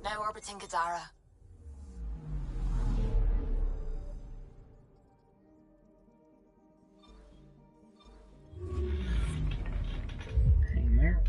Now orbiting Gadara. Hang there.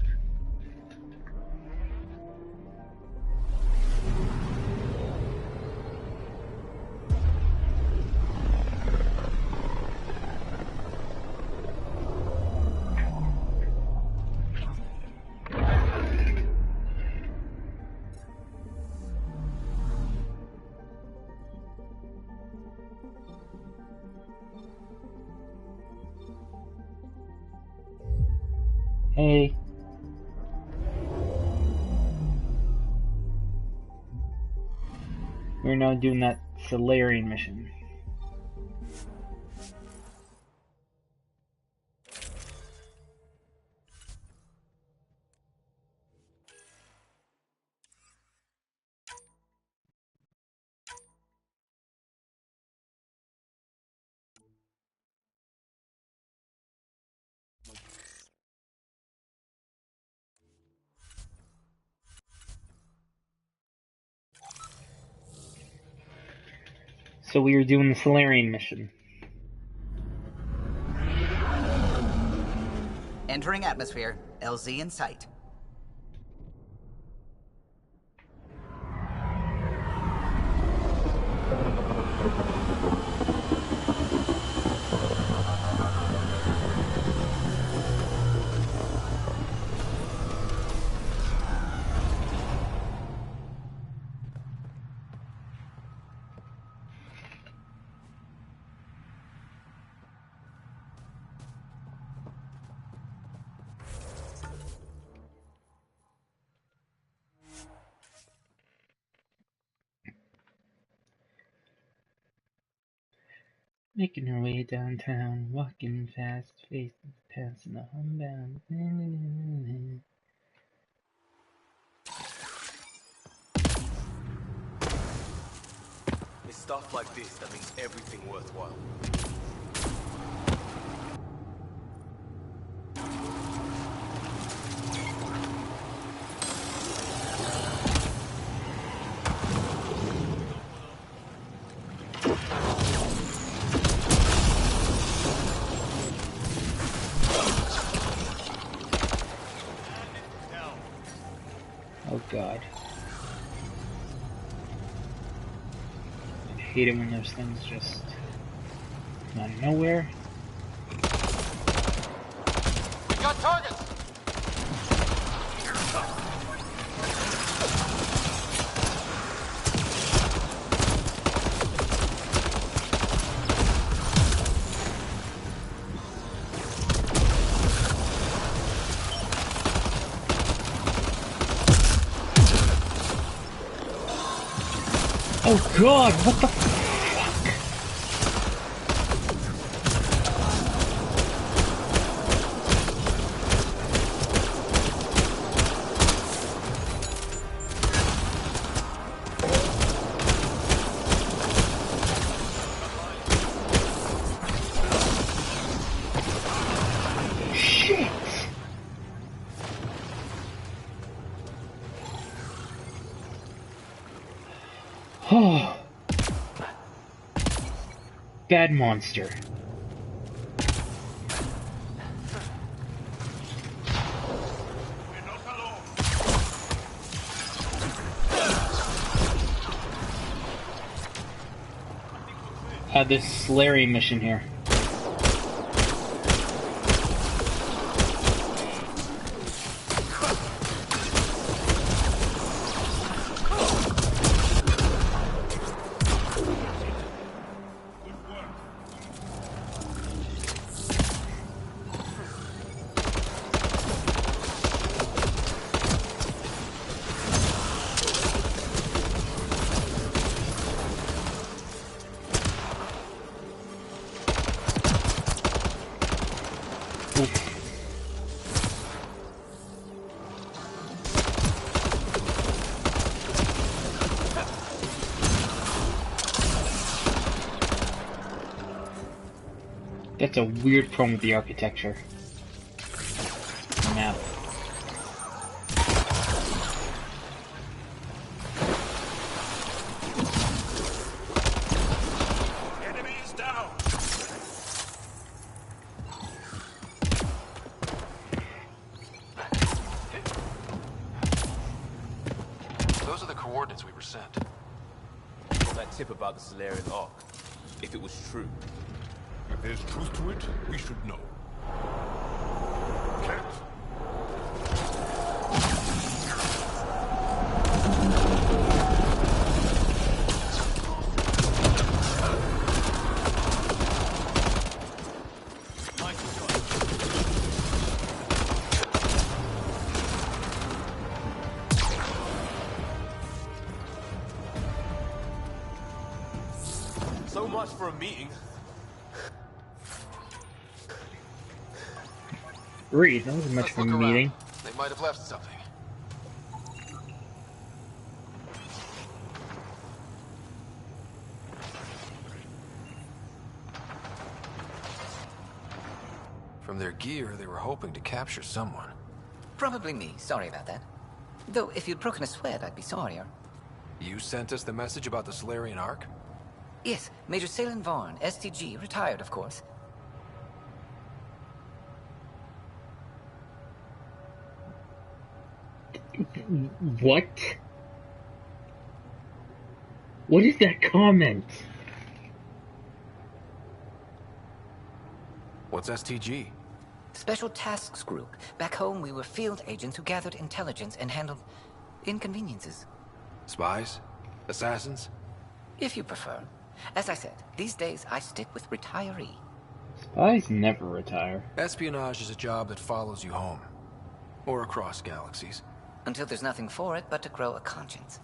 Hey. We're now doing that Solarian mission. So we were doing the Solarian mission. Entering atmosphere. LZ in sight. Making her way downtown, walking fast, facing passing the homebound. It's stuff like this that makes everything worthwhile. Oh god. I hate it when those things just come out of nowhere. We got targets! Oh god, what the fuck? Shit! Oh. Bad monster. This Solarian mission here. That's a weird problem with the architecture. Map. coordinates we were sent. What's that tip about the Solarian Ark? If it was true. If there's truth to it, we should know. Cat! So much for a meeting. Reed, that wasn't much Let's for a look around. meeting. They might have left something. From their gear, they were hoping to capture someone. Probably me. Sorry about that. Though, if you'd broken a sweat, I'd be sorrier. You sent us the message about the Solarian Ark? Yes, Major Salin Vaughn, STG, retired, of course. What? What is that comment? What's STG? Special Tasks Group. Back home, we were field agents who gathered intelligence and handled inconveniences. Spies? Assassins? If you prefer. As I said, these days I stick with retiree. Spies never retire. Espionage is a job that follows you home. Or across galaxies. Until there's nothing for it but to grow a conscience.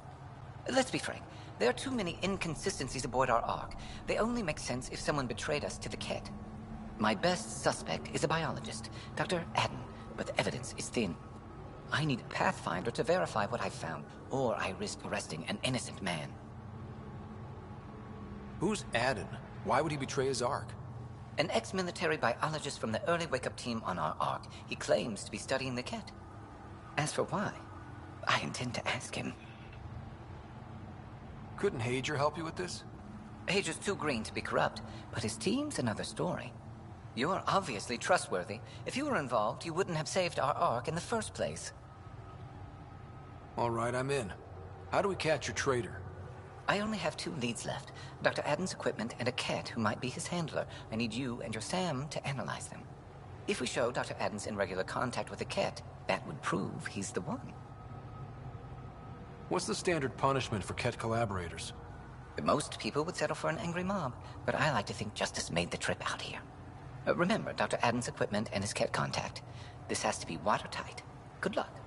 Let's be frank. There are too many inconsistencies aboard our Ark. They only make sense if someone betrayed us to the Ket. My best suspect is a biologist, Dr. Adden, but the evidence is thin. I need a Pathfinder to verify what I've found, or I risk arresting an innocent man. Who's Adden? Why would he betray his Ark? An ex-military biologist from the early wake-up team on our Ark. He claims to be studying the Ket. As for why, I intend to ask him. Couldn't Hager help you with this? Hager's too green to be corrupt, but his team's another story. You're obviously trustworthy. If you were involved, you wouldn't have saved our Ark in the first place. All right, I'm in. How do we catch your traitor? I only have 2 leads left. Dr. Adden's equipment and a Ket who might be his handler. I need you and your Sam to analyze them. If we show Dr. Adden's in regular contact with the Ket, that would prove he's the one. What's the standard punishment for Ket collaborators? Most people would settle for an angry mob, but I like to think justice made the trip out here. Remember Dr. Adden's equipment and his Ket contact. This has to be watertight. Good luck.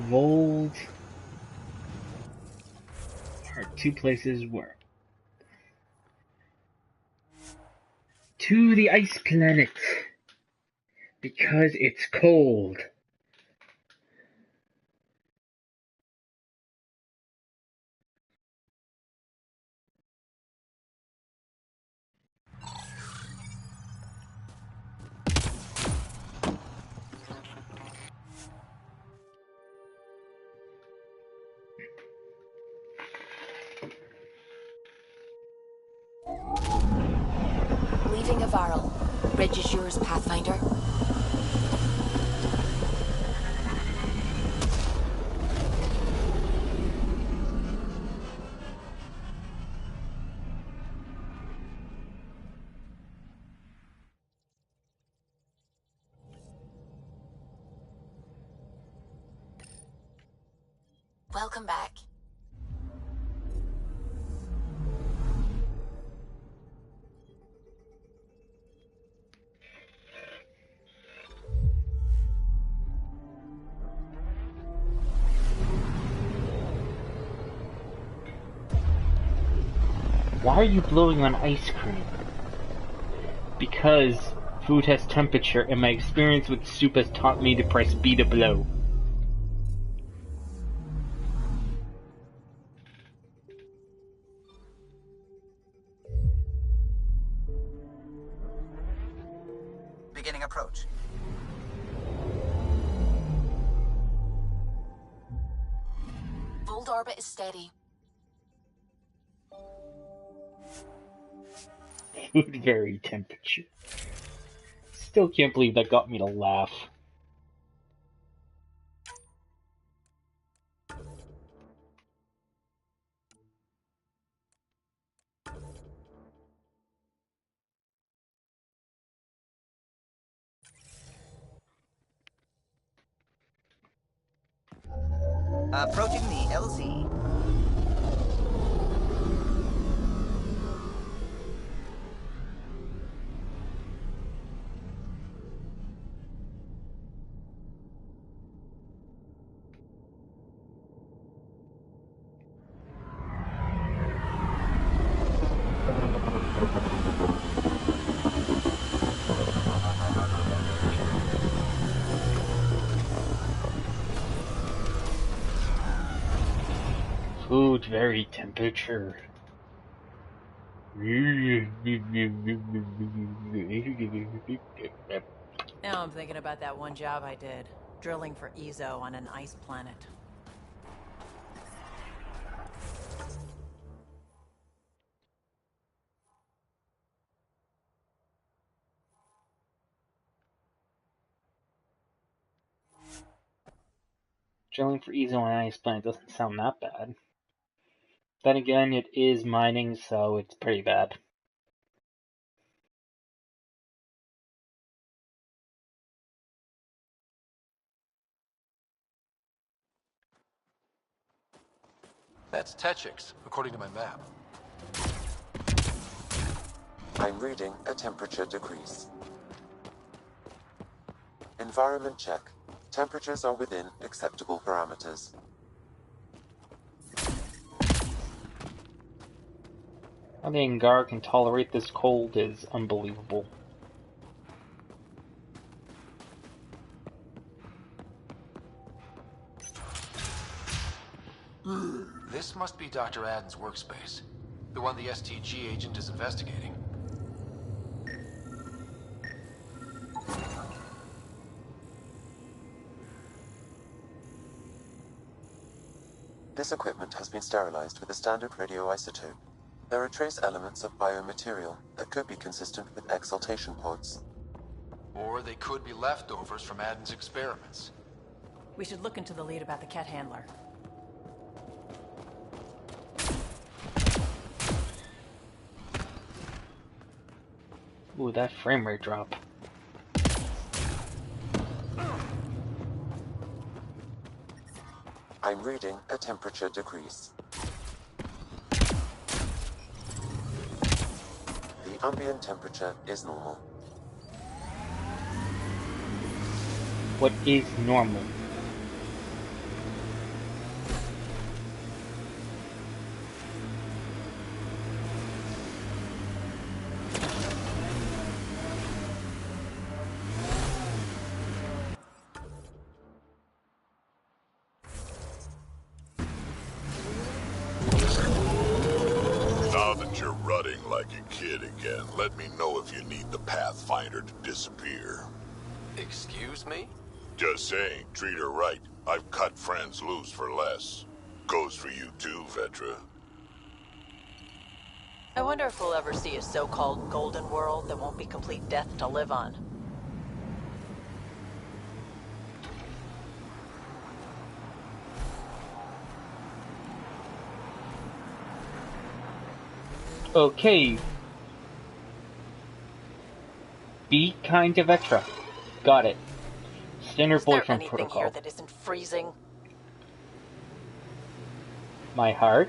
Vold are 2 places where. To the ice planet. Because it's cold. Leaving Avaril. Bridge is yours, Pathfinder. Welcome back. Why are you blowing on ice cream? Because food has temperature and my experience with soup has taught me to press B to blow. Beginning approach. Vold orbit is steady. Food vary temperature. Still can't believe that got me to laugh. Approaching the LZ. Food vary temperature. Now I'm thinking about that one job I did, drilling for Ezo on an ice planet. Drilling for Ezo on an ice planet doesn't sound that bad. Then again, it is mining, so it's pretty bad. That's Techix, according to my map. I'm reading a temperature decrease. Environment check. Temperatures are within acceptable parameters. How the Angar can tolerate this cold is unbelievable. This must be Dr. Aden's workspace. The one the STG agent is investigating. This equipment has been sterilized with a standard radioisotope. There are trace elements of biomaterial that could be consistent with exaltation pods. Or they could be leftovers from Aden's experiments. We should look into the lead about the Ket handler. Ooh, that frame rate drop. I'm reading a temperature decrease. The ambient temperature is normal. What is normal? Now that you're rutting like a kid again, let me know if you need the Pathfinder to disappear. Excuse me? Just saying, treat her right. I've cut friends loose for less. Goes for you too, Vetra. I wonder if we'll ever see a so-called golden world that won't be complete death to live on. Okay. Be kind to Vetra. Got it. Standard Is there boyfriend anything protocol. here that isn't freezing? My heart?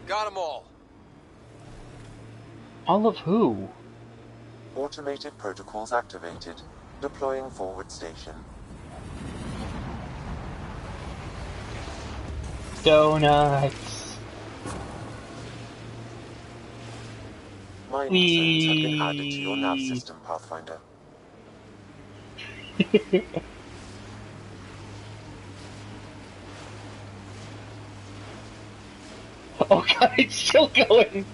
Got them all. All of who? Automated protocols activated. Deploying forward station. Donuts. Mining zones have been added to your nav system, Pathfinder. Oh god, it's still going!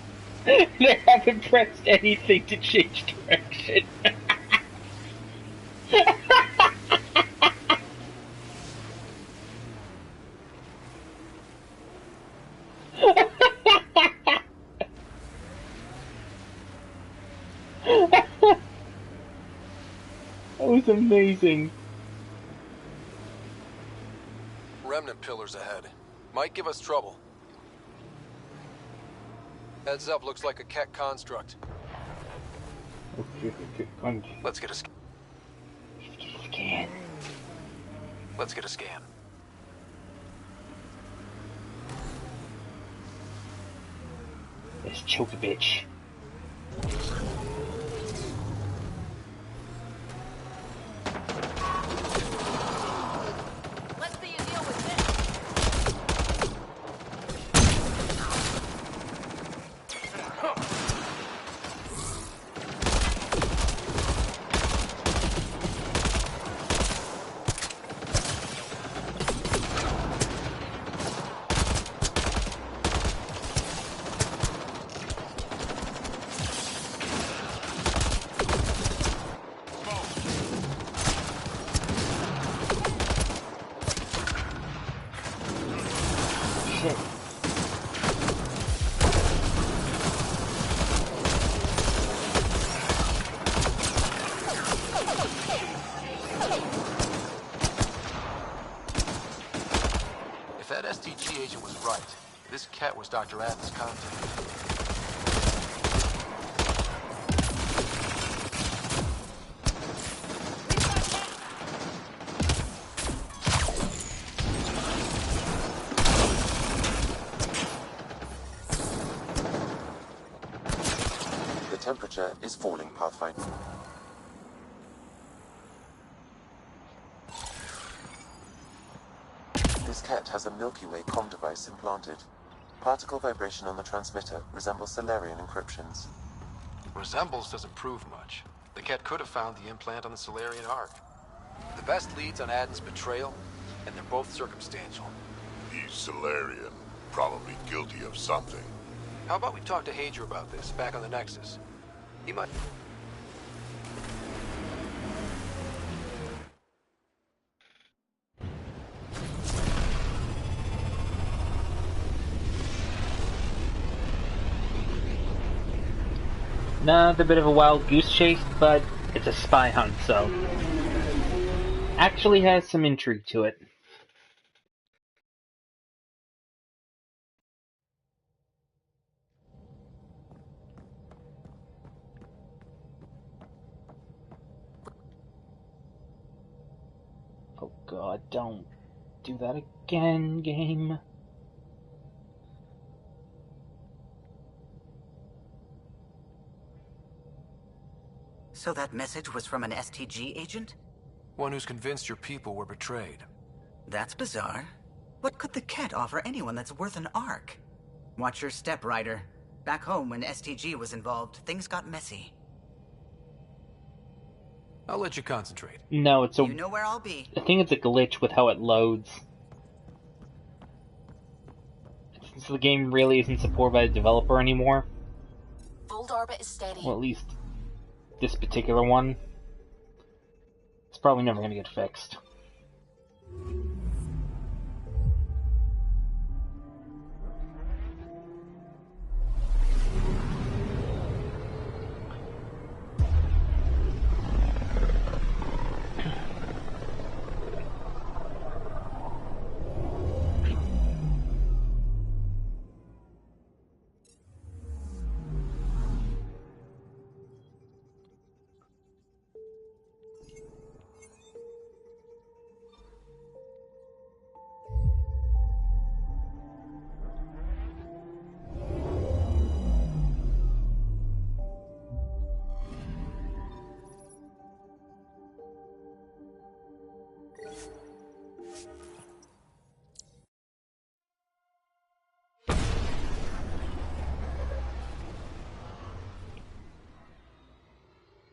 They haven't pressed anything to change direction. That was amazing. Remnant pillars ahead. Might give us trouble. Heads up, looks like a Ket construct. Okay. Let's get a scan. Let's get a scan. Let's choke a bitch. Let's see you deal with this. Shit. If that STG agent was right, this Ket was Dr. Adams' contact. The temperature is falling, Pathfinder. This Ket has a Milky Way comm device implanted. Particle vibration on the transmitter resembles Solarian encryptions. Resembles doesn't prove much. The Ket could have found the implant on the Solarian Ark. The best leads on Adam's betrayal, and they're both circumstantial. He's Solarian, probably guilty of something. How about we talk to Hager about this, back on the Nexus? He might... Not a bit of a wild goose chase, but it's a spy hunt, so actually has some intrigue to it. Oh god, don't do that again, game. So that message was from an STG agent? One who's convinced your people were betrayed. That's bizarre. What could the Ket offer anyone that's worth an Ark? Watch your step, Ryder. Back home, when STG was involved, things got messy. I'll let you concentrate. No, it's a... You know where I'll be. I think it's a glitch with how it loads. Since the game really isn't supported by the developer anymore. Fold orbit is steady. Well, at least this particular one. It's probably never going to get fixed.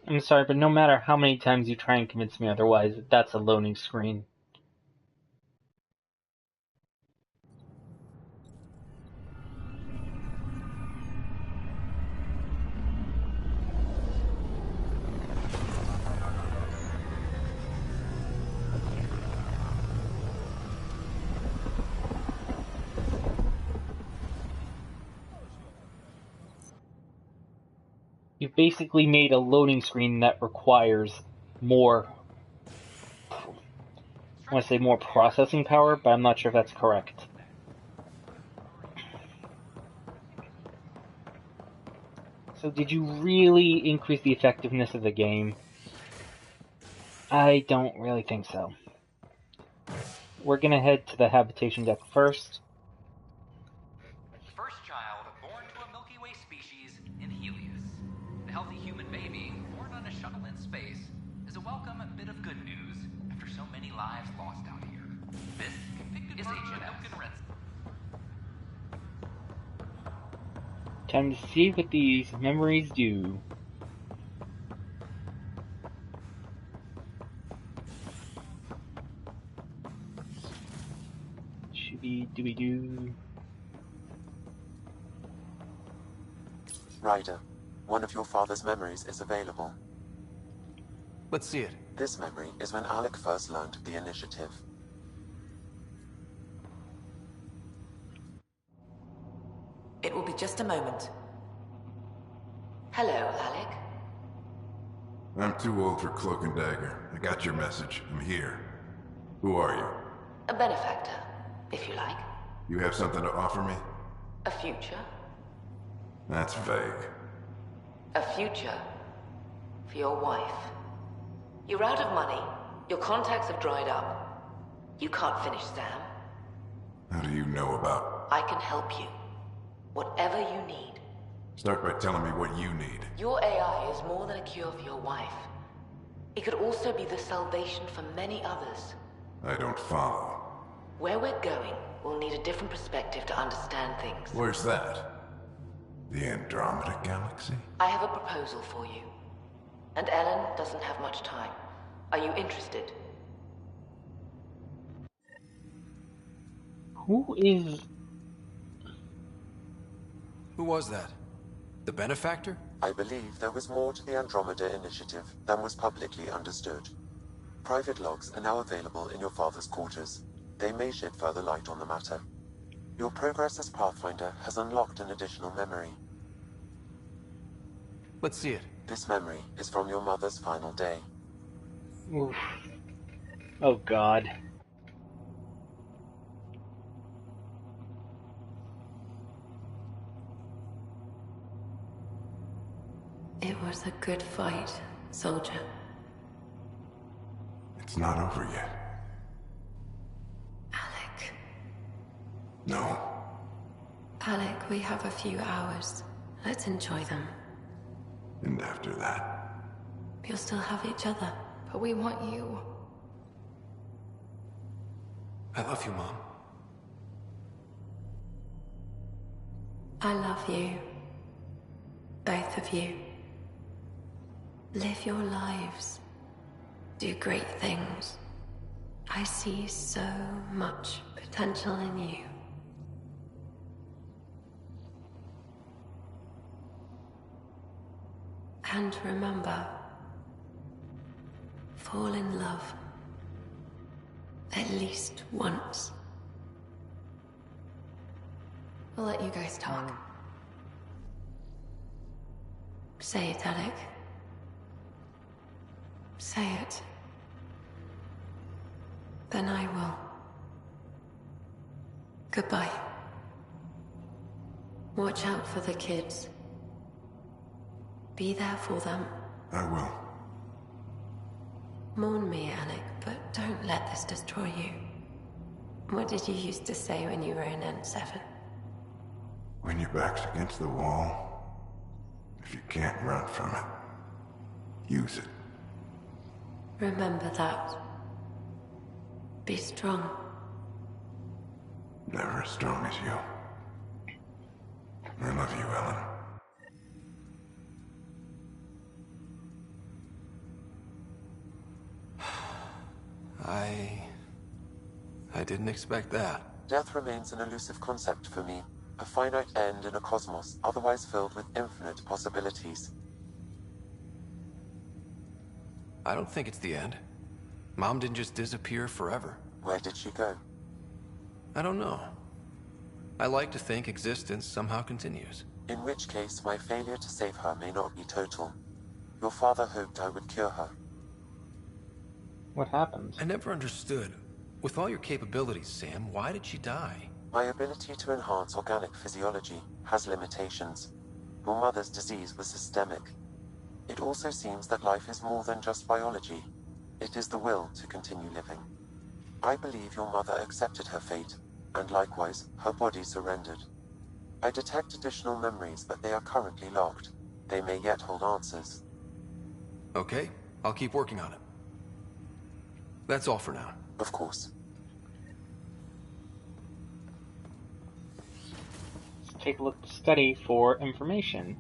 I'm sorry, but no matter how many times you try and convince me otherwise, that's a loading screen. You've basically made a loading screen that requires more, I want to say more processing power, but I'm not sure if that's correct. So did you really increase the effectiveness of the game? I don't really think so. We're gonna head to the habitation deck first. First child born to a Milky Way species in Helios. The healthy human baby born on a shuttle in space is a welcome bit of good news after so many lives lost out here. This is HMS. Time to see what these memories do. Shooby-dooby-doo. Ryder, one of your father's memories is available. Let's see it. This memory is when Alec first learned of the initiative. It will be just a moment. Hello, Alec. I'm too old for cloak and dagger. I got your message. I'm here. Who are you? A benefactor, if you like. You have something to offer me? A future. That's vague. A future for your wife. You're out of money. Your contacts have dried up. You can't finish Sam. How do you know about? I can help you. Whatever you need. Start by telling me what you need. Your AI is more than a cure for your wife. It could also be the salvation for many others. I don't follow. Where we're going, we'll need a different perspective to understand things. Where's that? The Andromeda galaxy? I have a proposal for you. And Ellen doesn't have much time. Are you interested? Who was that? The benefactor? I believe there was more to the Andromeda initiative than was publicly understood. Private logs are now available in your father's quarters. They may shed further light on the matter. Your progress as Pathfinder has unlocked an additional memory. Let's see it. This memory is from your mother's final day. Oof. Oh God. It was a good fight, soldier. It's not over yet. Alec. No. Alec, we have a few hours. Let's enjoy them. And after that? We'll still have each other. But we want you. I love you, Mom. I love you. Both of you. Live your lives. Do great things. I see so much potential in you. And remember, fall in love. At least once. We'll let you guys talk. Say it, Alec. Say it. Then I will. Goodbye. Watch out for the kids. Be there for them. I will. Mourn me, Alec, but don't let this destroy you. What did you used to say when you were in N7? When your back's against the wall, if you can't run from it, use it. Remember that. Be strong. Never as strong as you. I love you, Ellen. I didn't expect that. Death remains an elusive concept for me, a finite end in a cosmos otherwise filled with infinite possibilities. I don't think it's the end. Mom didn't just disappear forever. Where did she go? I don't know. I like to think existence somehow continues. In which case, my failure to save her may not be total. Your father hoped I would cure her. What happened? I never understood. With all your capabilities, Sam, why did she die? My ability to enhance organic physiology has limitations. Your mother's disease was systemic. It also seems that life is more than just biology. It is the will to continue living. I believe your mother accepted her fate, and likewise, her body surrendered. I detect additional memories, but they are currently locked. They may yet hold answers. Okay, I'll keep working on it. That's all for now. Of course. Let's take a look at the study for information.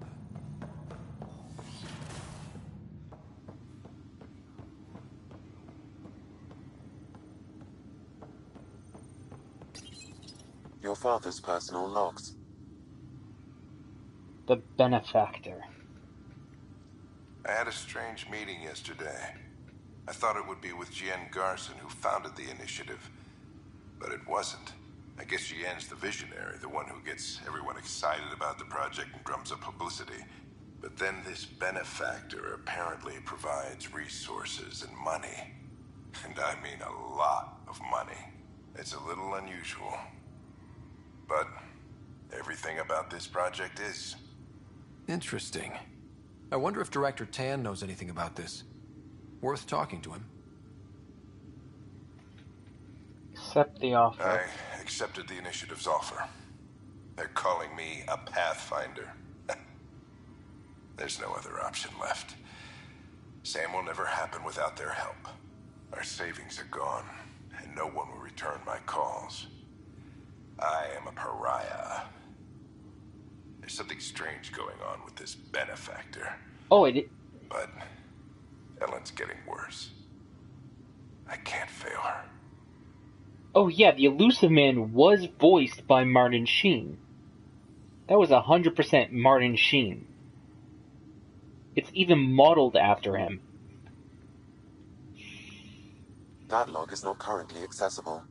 Your father's personal logs. The benefactor. I had a strange meeting yesterday. I thought it would be with Jien Garson, who founded the initiative, but it wasn't. I guess Jien's the visionary, the one who gets everyone excited about the project and drums up publicity. But then this benefactor apparently provides resources and money. And I mean a lot of money. It's a little unusual. But everything about this project is. Interesting. I wonder if Director Tan knows anything about this. Worth talking to him. Accept the offer. I accepted the initiative's offer. They're calling me a Pathfinder. There's no other option left. Sam will never happen without their help. Our savings are gone, and no one will return my calls. I am a pariah. There's something strange going on with this benefactor. Oh, But Ellen's getting worse. I can't fail her. Oh yeah, the Elusive Man was voiced by Martin Sheen. That was 100% Martin Sheen. It's even modeled after him. That log is not currently accessible.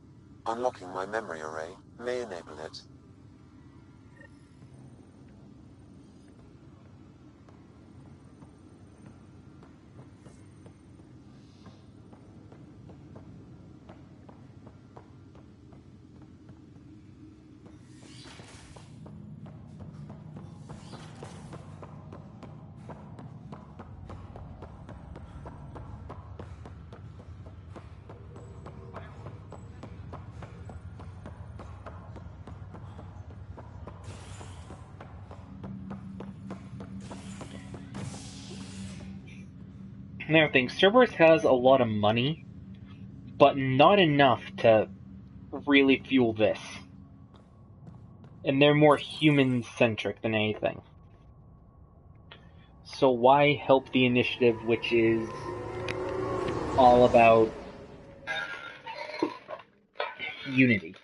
Unlocking my memory array may enable it. Another thing, Cerberus has a lot of money, but not enough to really fuel this. And they're more human-centric than anything. So why help the initiative, which is all about unity?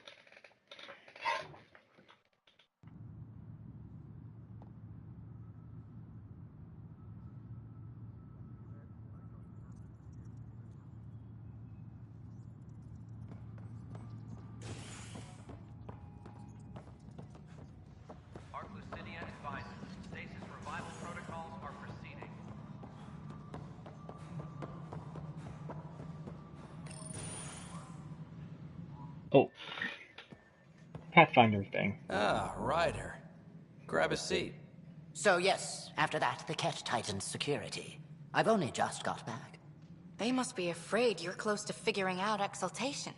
Arclucidia advises stasis revival protocols are proceeding. Oh. Pathfinder thing. Ah, Ryder. Grab a seat. So yes, after that, the Ket tightens security. I've only just got back. They must be afraid you're close to figuring out exaltation.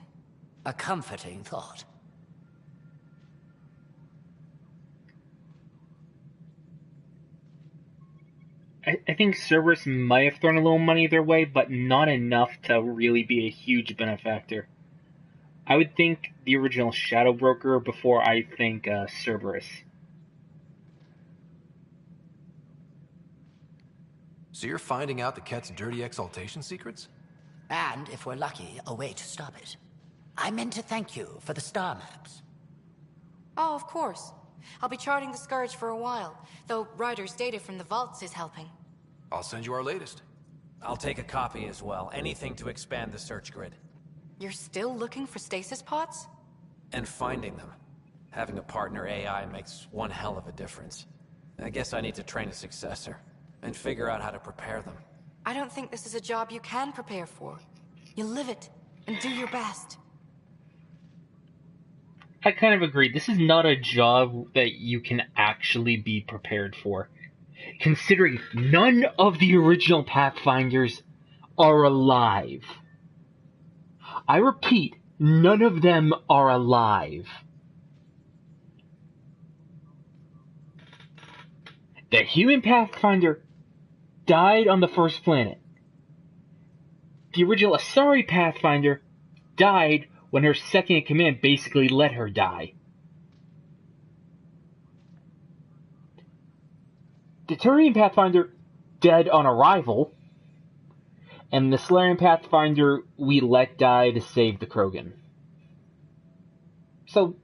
A comforting thought. I think Cerberus might have thrown a little money their way, but not enough to really be a huge benefactor. I would think the original Shadow Broker before I think Cerberus. So you're finding out the Ket's dirty exaltation secrets? And, if we're lucky, a way to stop it. I meant to thank you for the star maps. Oh, of course. I'll be charting the Scourge for a while, though Ryder's data from the vaults is helping. I'll send you our latest. I'll take a copy as well. Anything to expand the search grid. You're still looking for stasis pods? And finding them. Having a partner AI makes one hell of a difference. I guess I need to train a successor, and figure out how to prepare them. I don't think this is a job you can prepare for. You live it, and do your best. I kind of agree. This is not a job that you can actually be prepared for. Considering none of the original Pathfinders are alive. I repeat, none of them are alive. The human Pathfinder died on the first planet. The original Asari Pathfinder died when her second-in-command basically let her die. The Turian Pathfinder dead on arrival, and the Solarian Pathfinder we let die to save the Krogan. So,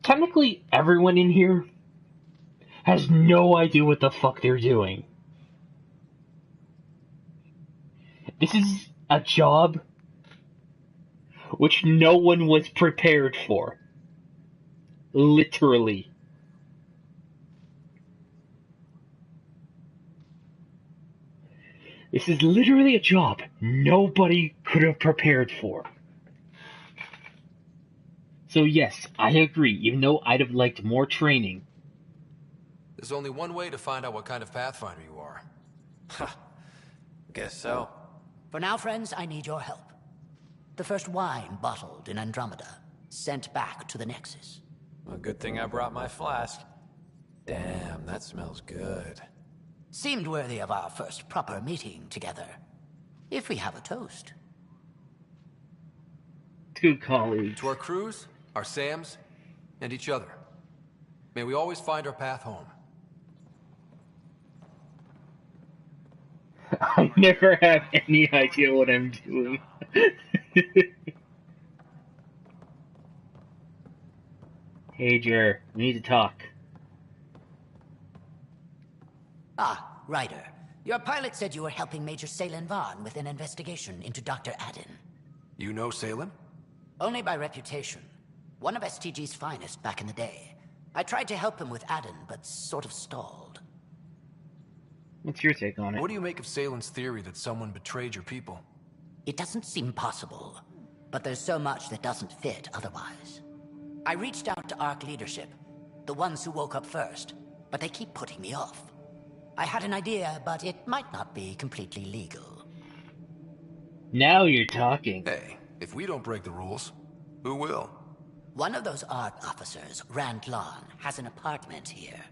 technically everyone in here has no idea what the fuck they're doing. This is a job which no one was prepared for. Literally. This is literally a job nobody could have prepared for. So yes, I agree, even though I'd have liked more training. There's only one way to find out what kind of Pathfinder you are. Guess so. For now, friends, I need your help. The first wine bottled in Andromeda, sent back to the Nexus. A good thing I brought my flask. Damn, that smells good. Seemed worthy of our first proper meeting together. If we have a toast. To colleagues. To our crews, our Sams, and each other. May we always find our path home. I never have any idea what I'm doing. Hey, Jer, we need to talk. Ah, Ryder. Your pilot said you were helping Major Salen Vaughn with an investigation into Dr. Aden. You know Salen? Only by reputation. One of STG's finest back in the day. I tried to help him with Aden, but sort of stalled. What's your take on it? What do you make of Salen's theory that someone betrayed your people? It doesn't seem possible, but there's so much that doesn't fit otherwise. I reached out to ARC leadership, the ones who woke up first, but they keep putting me off. I had an idea, but it might not be completely legal. Now you're talking. Hey, if we don't break the rules, who will? One of those ARC officers, Rand Long, has an apartment here.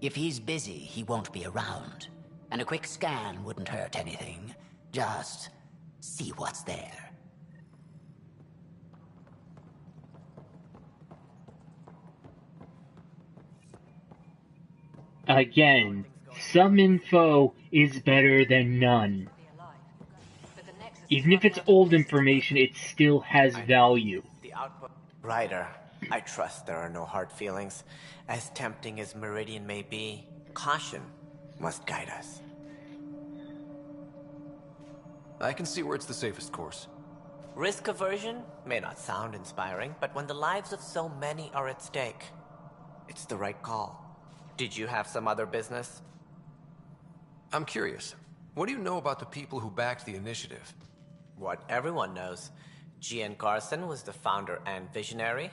If he's busy, he won't be around. And a quick scan wouldn't hurt anything. Just see what's there. Again, some info is better than none. Even if it's old information, it still has value. The output. Ryder, I trust there are no hard feelings. As tempting as Meridian may be, caution must guide us. I can see where it's the safest course. Risk aversion may not sound inspiring, but when the lives of so many are at stake, it's the right call. Did you have some other business? I'm curious. What do you know about the people who backed the initiative? What everyone knows. G.N. Garson was the founder and visionary.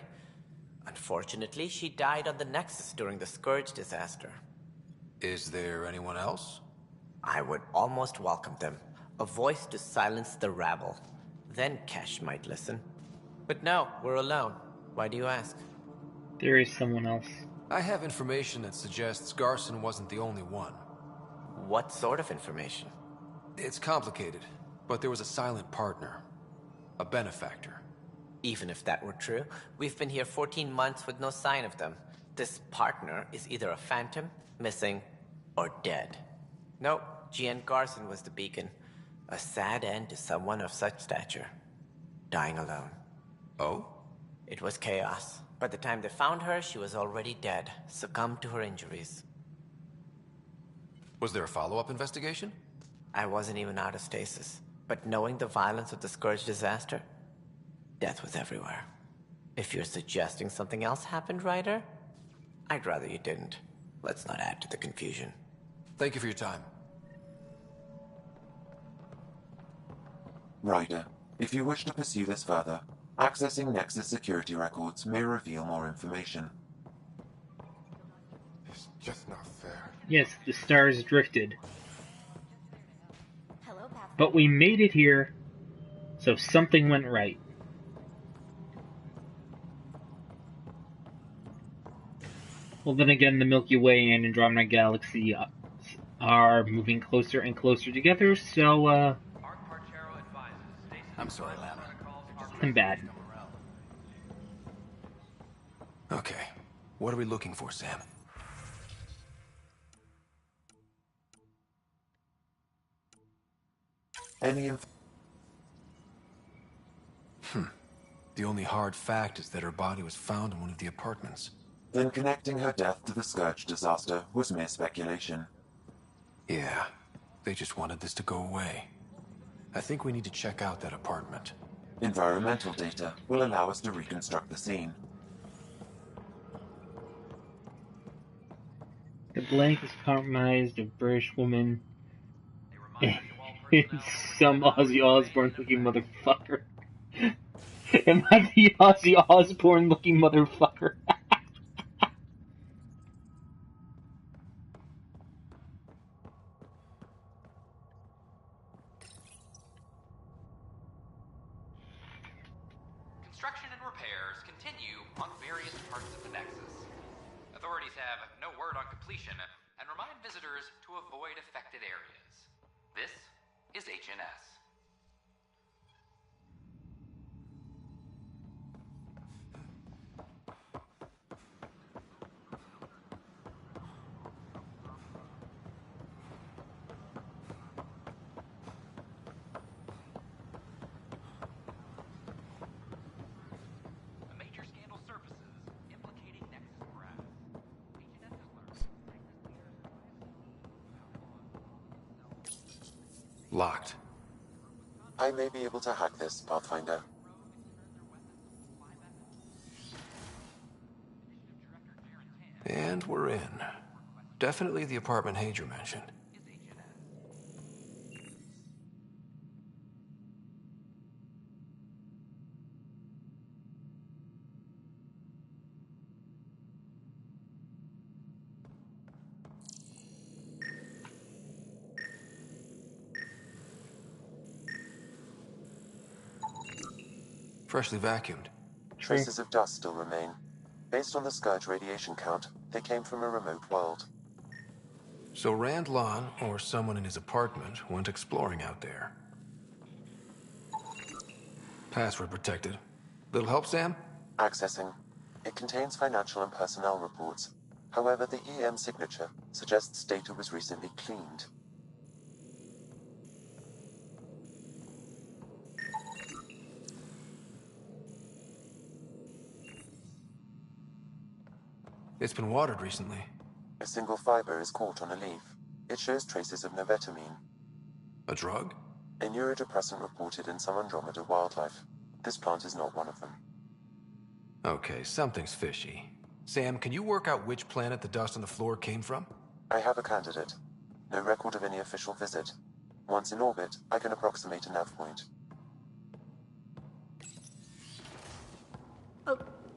Unfortunately, she died on the Nexus during the Scourge disaster. Is there anyone else? I would almost welcome them. A voice to silence the rabble. Then Kesh might listen. But no, we're alone. Why do you ask? There is someone else. I have information that suggests Garson wasn't the only one. What sort of information? It's complicated, but there was a silent partner. A benefactor. Even if that were true, we've been here 14 months with no sign of them. This partner is either a phantom, missing, or dead. Nope, G.N. Garson was the beacon. A sad end to someone of such stature. Dying alone. Oh? It was chaos. By the time they found her, she was already dead, succumbed to her injuries. Was there a follow-up investigation? I wasn't even out of stasis. But knowing the violence of the Scourge disaster, death was everywhere. If you're suggesting something else happened, Ryder, I'd rather you didn't. Let's not add to the confusion. Thank you for your time. Ryder, if you wish to pursue this further, accessing Nexus security records may reveal more information. It's just not fair. Yes, the stars drifted. But we made it here, so something went right. Well, then again, the Milky Way and Andromeda Galaxy are moving closer and closer together, so, I'm sorry, Lana. I'm bad. Okay. What are we looking for, Sam? The only hard fact is that her body was found in one of the apartments. Then connecting her death to the Scourge disaster was mere speculation. Yeah, they just wanted this to go away. I think we need to check out that apartment. Environmental data will allow us to reconstruct the scene. The blank is compromised of British woman and some Ozzy Osbourne looking motherfucker. Am I the Ozzy Osbourne looking motherfucker? Construction and repairs continue on various parts of the Nexus. Authorities have no word on completion and remind visitors to avoid affected areas. This is HNS. Locked. I may be able to hack this, Pathfinder. And we're in. Definitely the apartment Hager mentioned. Freshly vacuumed. Traces of dust still remain. Based on the Scourge radiation count, they came from a remote world. So Rand Lon, or someone in his apartment, went exploring out there. Password protected. Little help, Sam? Accessing. It contains financial and personnel reports. However, the EM signature suggests data was recently cleaned. It's been watered recently. A single fiber is caught on a leaf. It shows traces of novetamine. A drug? A neurodepressant reported in some Andromeda wildlife. This plant is not one of them. Okay, something's fishy. Sam, can you work out which planet the dust on the floor came from? I have a candidate. No record of any official visit. Once in orbit, I can approximate a nav point.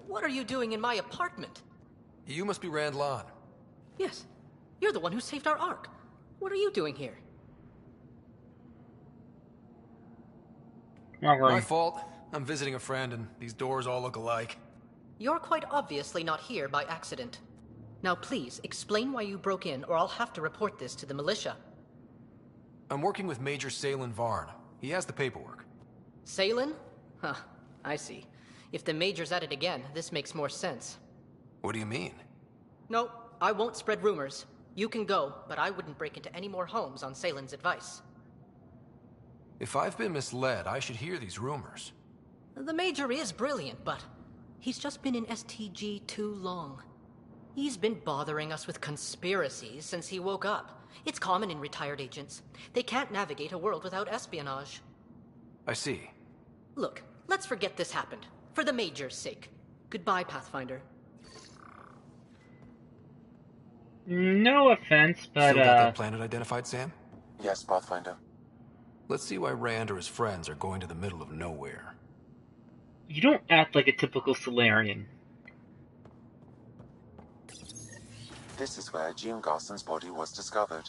What are you doing in my apartment? You must be Rand Lon. Yes. You're the one who saved our Ark. What are you doing here? My fault. I'm visiting a friend, and these doors all look alike. You're quite obviously not here by accident. Now please, explain why you broke in, or I'll have to report this to the militia. I'm working with Major Salen Varn. He has the paperwork. Salen? Huh, I see. If the Major's at it again, this makes more sense. What do you mean? No, I won't spread rumors. You can go, but I wouldn't break into any more homes on Salen's advice. If I've been misled, I should hear these rumors. The Major is brilliant, but he's just been in STG too long. He's been bothering us with conspiracies since he woke up. It's common in retired agents. They can't navigate a world without espionage. I see. Look, let's forget this happened. For the Major's sake. Goodbye, Pathfinder. No offense, but, Still got that planet identified, Sam? Yes, Pathfinder. Let's see why Rand or his friends are going to the middle of nowhere. You don't act like a typical Solarian. This is where Jean Garson's body was discovered.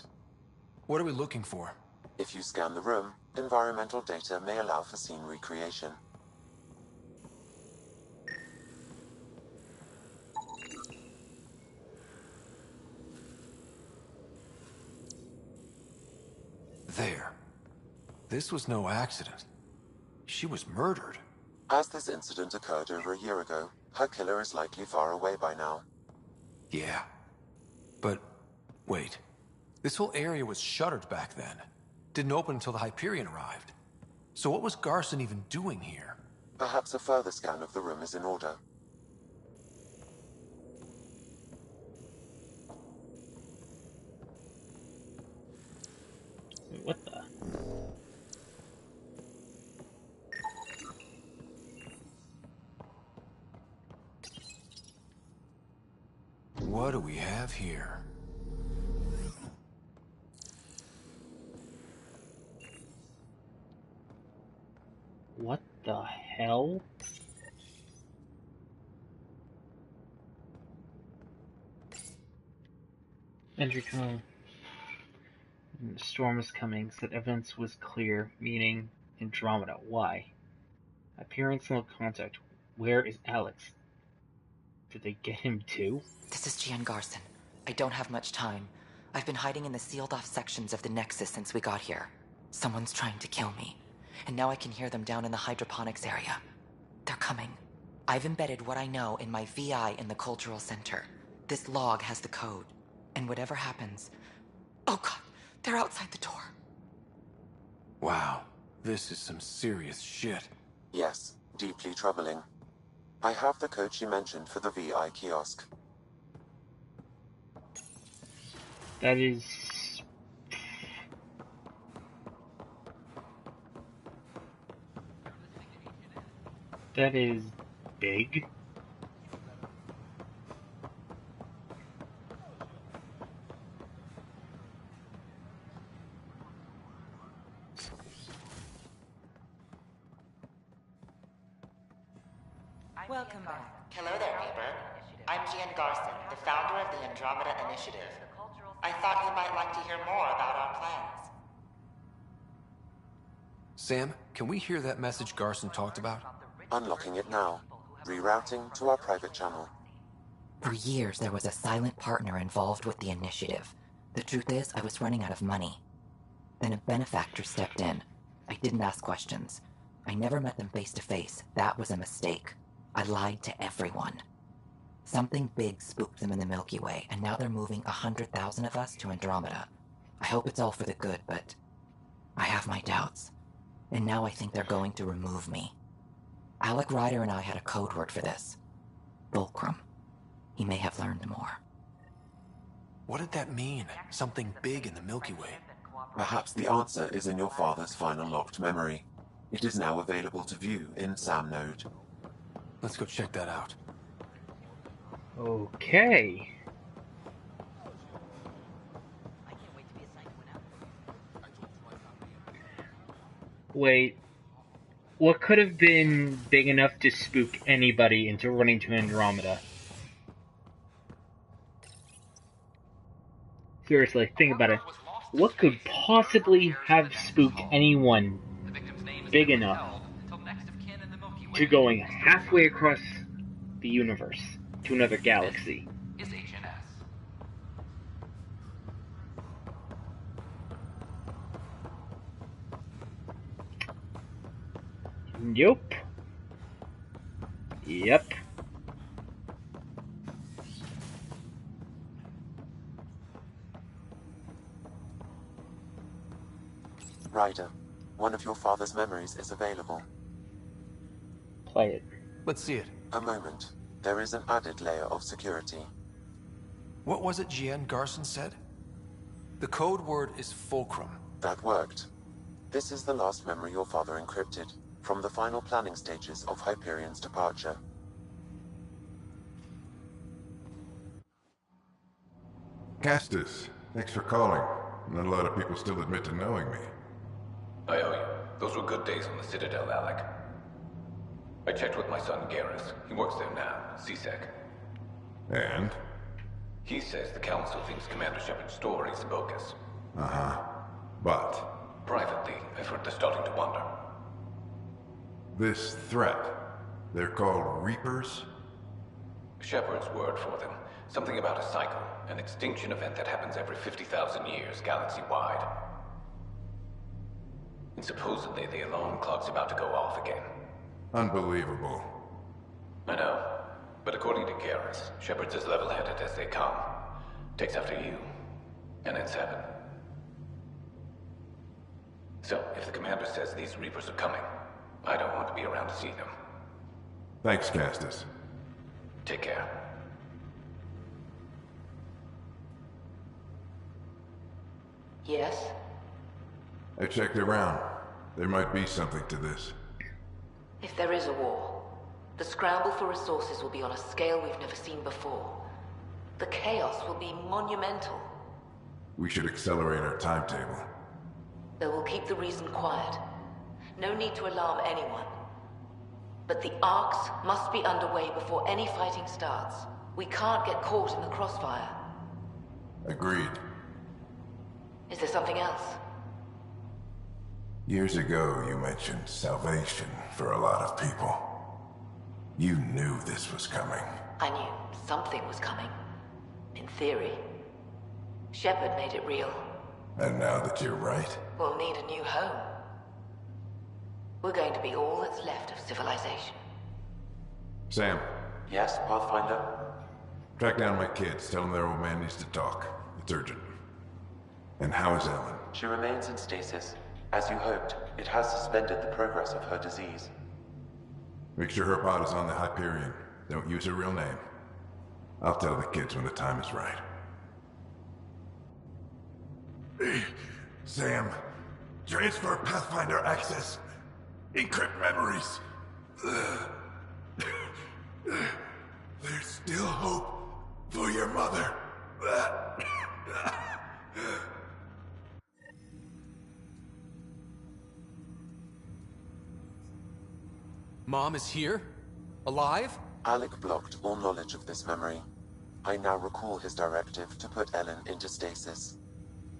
What are we looking for? If you scan the room, environmental data may allow for scene recreation. There. This was no accident. She was murdered. As this incident occurred over a year ago, her killer is likely far away by now. Yeah. But, wait. This whole area was shuttered back then. Didn't open until the Hyperion arrived. So what was Garson even doing here? Perhaps a further scan of the room is in order. What the? What do we have here? What the hell? Entry code. The storm is coming. Said evidence was clear, meaning Andromeda. Why? Appearance no contact. Where is Alex? Did they get him too? This is Gian Garson. I don't have much time. I've been hiding in the sealed-off sections of the Nexus since we got here. Someone's trying to kill me. And now I can hear them down in the hydroponics area. They're coming. I've embedded what I know in my VI in the Cultural Center. This log has the code. And whatever happens... Oh god, they're outside the door. Wow, this is some serious shit. Yes, deeply troubling. I have the code she mentioned for the VI kiosk. That is... That is... big. Welcome back. Hello there, neighbor. I'm Gian Garson, the founder of the Andromeda Initiative. I thought you might like to hear more about our plans. Sam, can we hear that message Garson talked about? Unlocking it now. Rerouting to our private channel. For years, there was a silent partner involved with the initiative. The truth is, I was running out of money. Then a benefactor stepped in. I didn't ask questions. I never met them face to face. That was a mistake. I lied to everyone. Something big spooked them in the Milky Way, and now they're moving 100,000 of us to Andromeda. I hope it's all for the good, but I have my doubts. And now I think they're going to remove me. Alec Ryder and I had a code word for this. Fulcrum. He may have learned more. What did that mean? Something big in the Milky Way? Perhaps the answer is in your father's final locked memory. It is now available to view in SAM Node. Let's go check that out. Okay. Wait. What could have been big enough to spook anybody into running to Andromeda? Seriously, think about it. What could possibly have spooked anyone big enough to going halfway across the universe to another galaxy? Is HNS. Yup. Yep. Ryder, one of your father's memories is available. Play it. Let's see it. A moment. There is an added layer of security. What was it Gian Garson said? The code word is Fulcrum. That worked. This is the last memory your father encrypted, from the final planning stages of Hyperion's departure. Castus, thanks for calling. Not a lot of people still admit to knowing me. I owe you. Those were good days on the Citadel, Alec. I checked with my son, Garrus. He works there now, CSEC. And? He says the Council thinks Commander Shepard's story is bogus. Uh-huh. But? Privately, I've heard they're starting to wonder. This threat, they're called Reapers? Shepard's word for them. Something about a cycle, an extinction event that happens every 50,000 years, galaxy-wide. And supposedly the alarm clock's about to go off again. Unbelievable. I know. But according to Garrus, Shepard's as level-headed as they come. Takes after you. And N27. So, if the commander says these Reapers are coming, I don't want to be around to see them. Thanks, Castus. Take care. Yes? I checked around. There might be something to this. If there is a war, the scramble for resources will be on a scale we've never seen before. The chaos will be monumental. We should accelerate our timetable. They will keep the reason quiet. No need to alarm anyone. But the arcs must be underway before any fighting starts. We can't get caught in the crossfire. Agreed. Is there something else? Years ago, you mentioned salvation for a lot of people. You knew this was coming. I knew something was coming. In theory. Shepard made it real. And now that you're right? We'll need a new home. We're going to be all that's left of civilization. Sam. Yes, Pathfinder? Track down my kids. Tell them their old man needs to talk. It's urgent. And how is Ellen? She remains in stasis. As you hoped, it has suspended the progress of her disease. Make sure her pod is on the Hyperion. Don't use her real name. I'll tell the kids when the time is right. Sam, transfer Pathfinder access. Encrypt memories. There's still hope for your mother. Mom is here? Alive? Alec blocked all knowledge of this memory. I now recall his directive to put Ellen into stasis.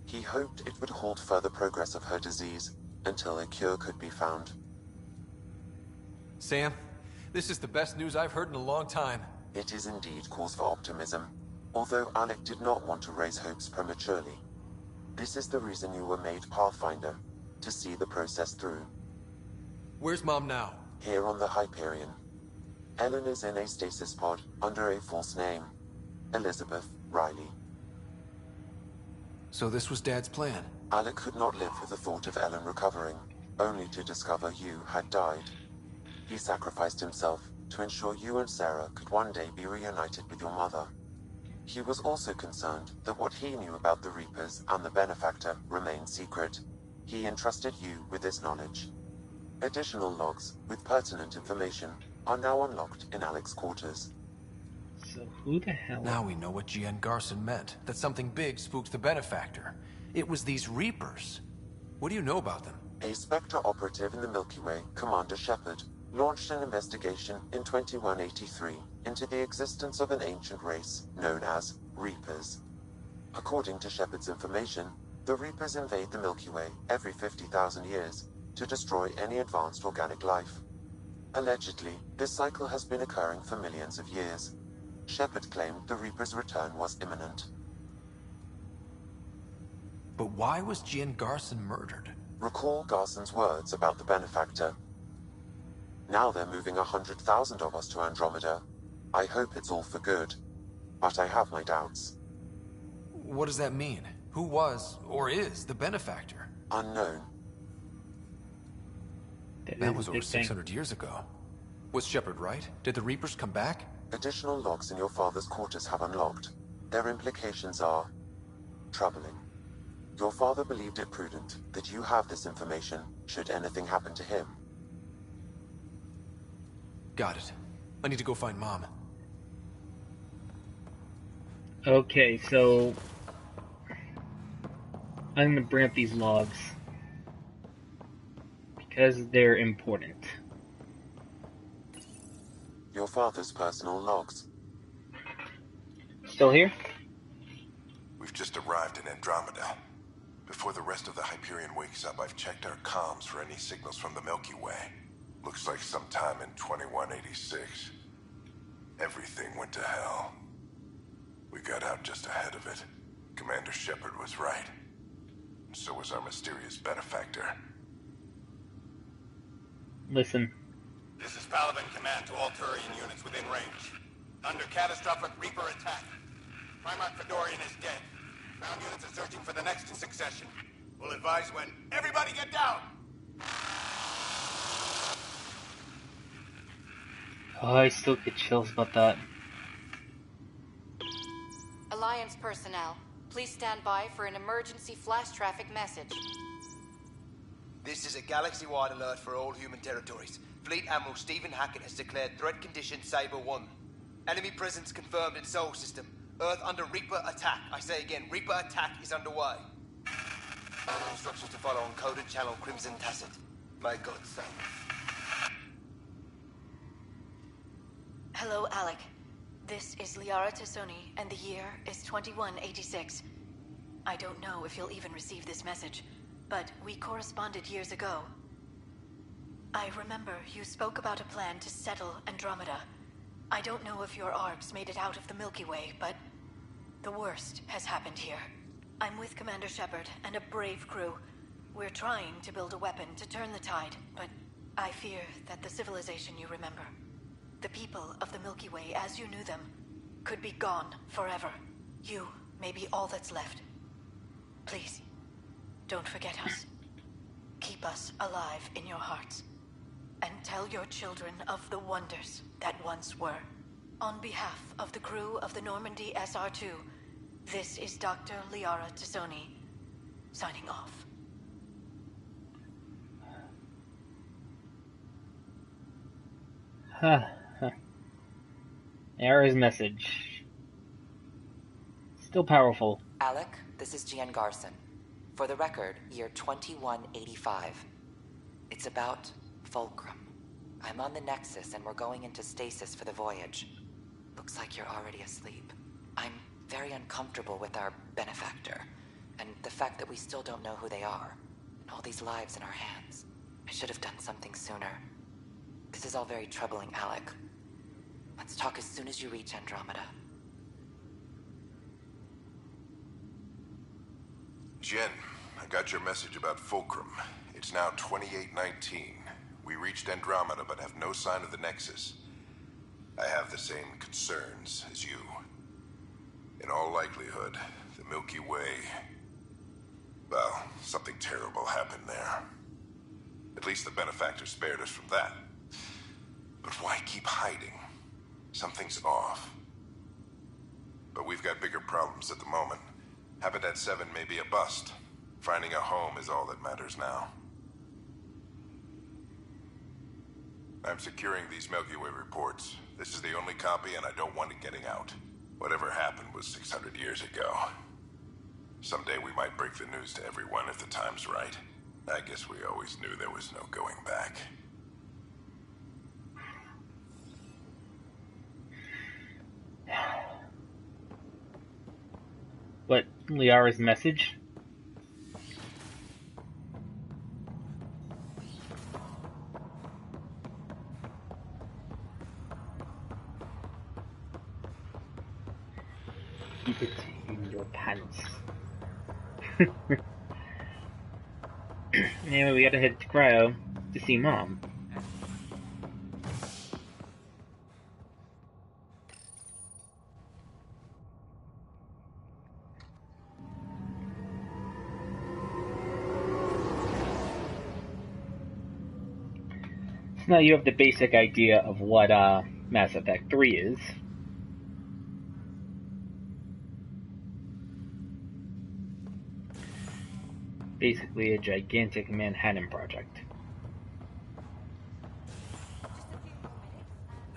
He hoped it would halt further progress of her disease until a cure could be found. Sam, this is the best news I've heard in a long time. It is indeed cause for optimism, although Alec did not want to raise hopes prematurely. This is the reason you were made Pathfinder, to see the process through. Where's Mom now? Here on the Hyperion. Ellen is in a stasis pod under a false name. Elizabeth Riley. So this was Dad's plan? Alec could not live with the thought of Ellen recovering, only to discover you had died. He sacrificed himself to ensure you and Sarah could one day be reunited with your mother. He was also concerned that what he knew about the Reapers and the Benefactor remained secret. He entrusted you with this knowledge. Additional logs with pertinent information are now unlocked in Alec's quarters. So who the hell? Now we know what GN Garson meant, that something big spooked the Benefactor. It was these Reapers. What do you know about them? A Spectre operative in the Milky Way, Commander Shepard, launched an investigation in 2183 into the existence of an ancient race known as Reapers. According to Shepard's information, the Reapers invade the Milky Way every 50,000 years to destroy any advanced organic life. Allegedly, this cycle has been occurring for millions of years. Shepard claimed the Reaper's return was imminent. But why was GN Garson murdered? Recall Garson's words about the Benefactor. Now they're moving 100,000 of us to Andromeda. I hope it's all for good, but I have my doubts. What does that mean? Who was, or is, the Benefactor? Unknown. That was over 600 years ago. Was Shepard right? Did the Reapers come back? Additional logs in your father's quarters have unlocked. Their implications are troubling. Your father believed it prudent that you have this information should anything happen to him. Got it. I need to go find Mom. Okay, so I'm gonna bring up these logs because they're important. Your father's personal logs. Still here? We've just arrived in Andromeda. Before the rest of the Hyperion wakes up, I've checked our comms for any signals from the Milky Way. Looks like sometime in 2186. Everything went to hell. We got out just ahead of it. Commander Shepard was right. And so was our mysterious benefactor. Listen. This is Paladin Command to all Turian units within range. Under catastrophic Reaper attack. Primarch Fedorian is dead. Ground units are searching for the next in succession. We'll advise when. Everybody get down! Oh, I still get chills about that. Alliance personnel, please stand by for an emergency flash traffic message. This is a galaxy-wide alert for all human territories. Fleet Admiral Stephen Hackett has declared threat condition Saber 1. Enemy presence confirmed in Sol System. Earth under Reaper attack. I say again, Reaper attack is underway. Instructions to follow on coded channel Crimson Tacit. May God save. Hello, Alec. This is Liara Tassoni, and the year is 2186. I don't know if you'll even receive this message, but we corresponded years ago. I remember you spoke about a plan to settle Andromeda. I don't know if your arcs made it out of the Milky Way, but the worst has happened here. I'm with Commander Shepard and a brave crew. We're trying to build a weapon to turn the tide, but I fear that the civilization you remember, the people of the Milky Way as you knew them, could be gone forever. You may be all that's left. Please, don't forget us. Keep us alive in your hearts. And tell your children of the wonders that once were. On behalf of the crew of the Normandy SR2, this is Dr. Liara Tassoni, signing off. Liara's message. Still powerful. Alec, this is Gian Garson. For the record, year 2185. It's about Fulcrum. I'm on the Nexus and we're going into stasis for the voyage. Looks like you're already asleep. I'm very uncomfortable with our benefactor, and the fact that we still don't know who they are, and all these lives in our hands. I should have done something sooner. This is all very troubling, Alec. Let's talk as soon as you reach Andromeda. Jen, I got your message about Fulcrum. It's now 2819. We reached Andromeda but have no sign of the Nexus. I have the same concerns as you. In all likelihood, the Milky Way... well, something terrible happened there. At least the benefactor spared us from that. But why keep hiding? Something's off. But we've got bigger problems at the moment. Habitat 7 may be a bust. Finding a home is all that matters now. I'm securing these Milky Way reports. This is the only copy, and I don't want it getting out. Whatever happened was 600 years ago. Someday we might break the news to everyone if the time's right. I guess we always knew there was no going back. What, Liara's message? Keep it in your pants. Anyway, we gotta head to Cryo to see Mom. So now you have the basic idea of what Mass Effect 3 is. Basically a gigantic Manhattan Project.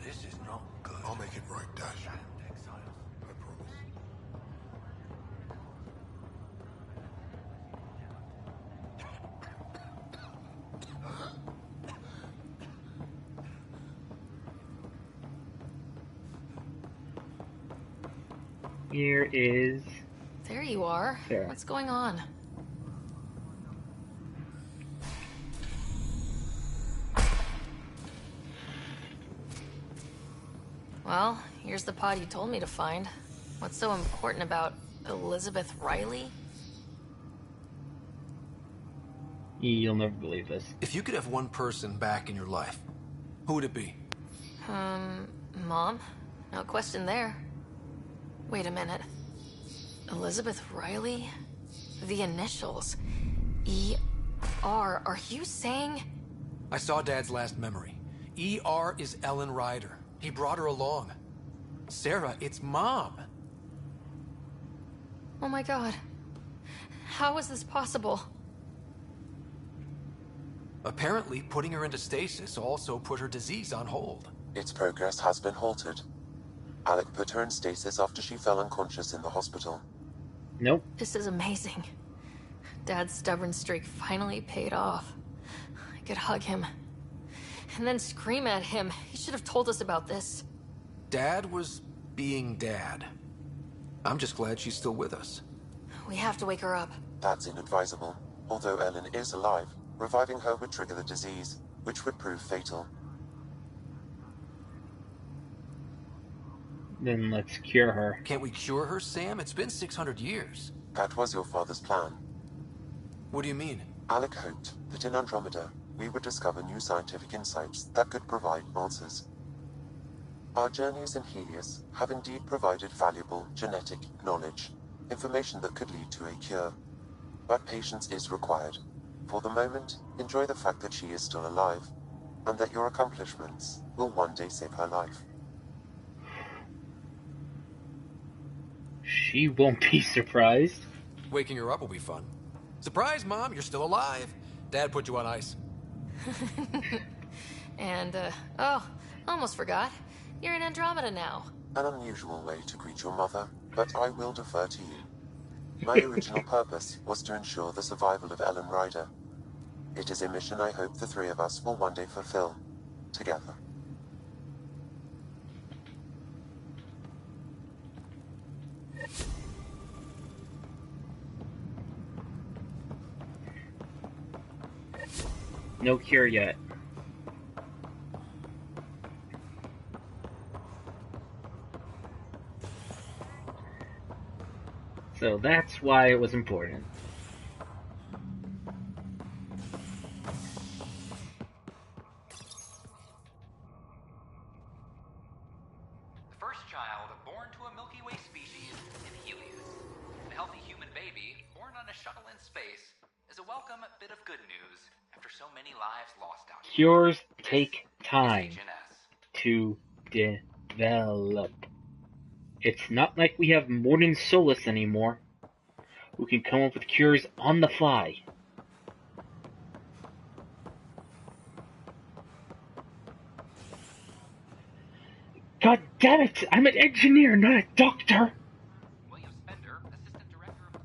This is not good. I'll make it right, Dash. I promise. Here is... There you are. Sarah. What's going on? Well, here's the pod you told me to find. What's so important about Elizabeth Riley? You'll never believe this. If you could have one person back in your life, who would it be? Mom? No question there. Wait a minute. Elizabeth Riley? The initials. E.R. Are you saying? I saw Dad's last memory. E.R. is Ellen Ryder. He brought her along. Sarah, it's Mom. Oh my god. How is this possible? Apparently, putting her into stasis also put her disease on hold. Its progress has been halted. Alec put her in stasis after she fell unconscious in the hospital. Nope. This is amazing. Dad's stubborn streak finally paid off. I could hug him. And then scream at him. He should have told us about this. Dad was being Dad. I'm just glad she's still with us. We have to wake her up. That's inadvisable. Although Ellen is alive, reviving her would trigger the disease, which would prove fatal. Then let's cure her. Can't we cure her, Sam? It's been 600 years. That was your father's plan. What do you mean? Alec hoped that in Andromeda, we would discover new scientific insights that could provide answers. Our journeys in Helios have indeed provided valuable genetic knowledge, information that could lead to a cure. But patience is required. For the moment, enjoy the fact that she is still alive, and that your accomplishments will one day save her life. She won't be surprised. Waking her up will be fun. Surprise, Mom, you're still alive. Dad put you on ice. And, oh, almost forgot. You're in Andromeda now. An unusual way to greet your mother, but I will defer to you. My original purpose was to ensure the survival of Ellen Ryder. It is a mission I hope the three of us will one day fulfill, together. No cure yet. So that's why it was important. The first child born to a Milky Way species in Helios. The healthy human baby born on a shuttle in space is a welcome bit of good news after so many lives lost out here. Cures take time to develop. It's not like we have Morton Solus anymore, who can come up with cures on the fly. God damn it! I'm an engineer, not a doctor! William Spender, Assistant Director of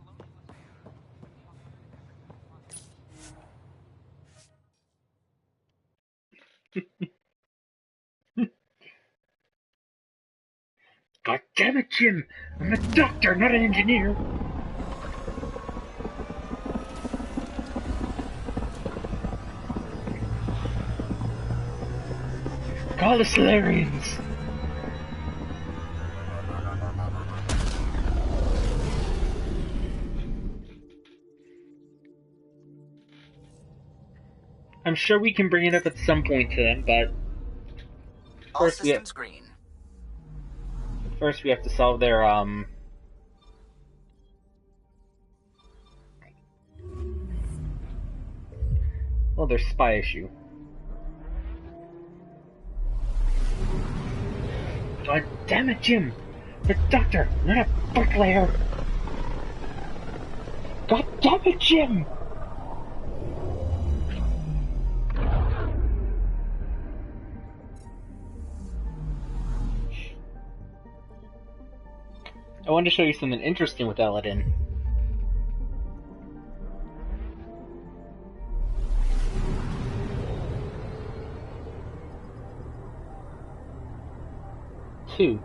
God damn it, Jim! I'm a doctor, not an engineer! Call the Solarians! I'm sure we can bring it up at some point to them, but first we have to solve their well, their spy issue. God damn it, Jim! The doctor, not a bricklayer! God damn it, Jim! I wanted to show you something interesting with Aladdin. Two.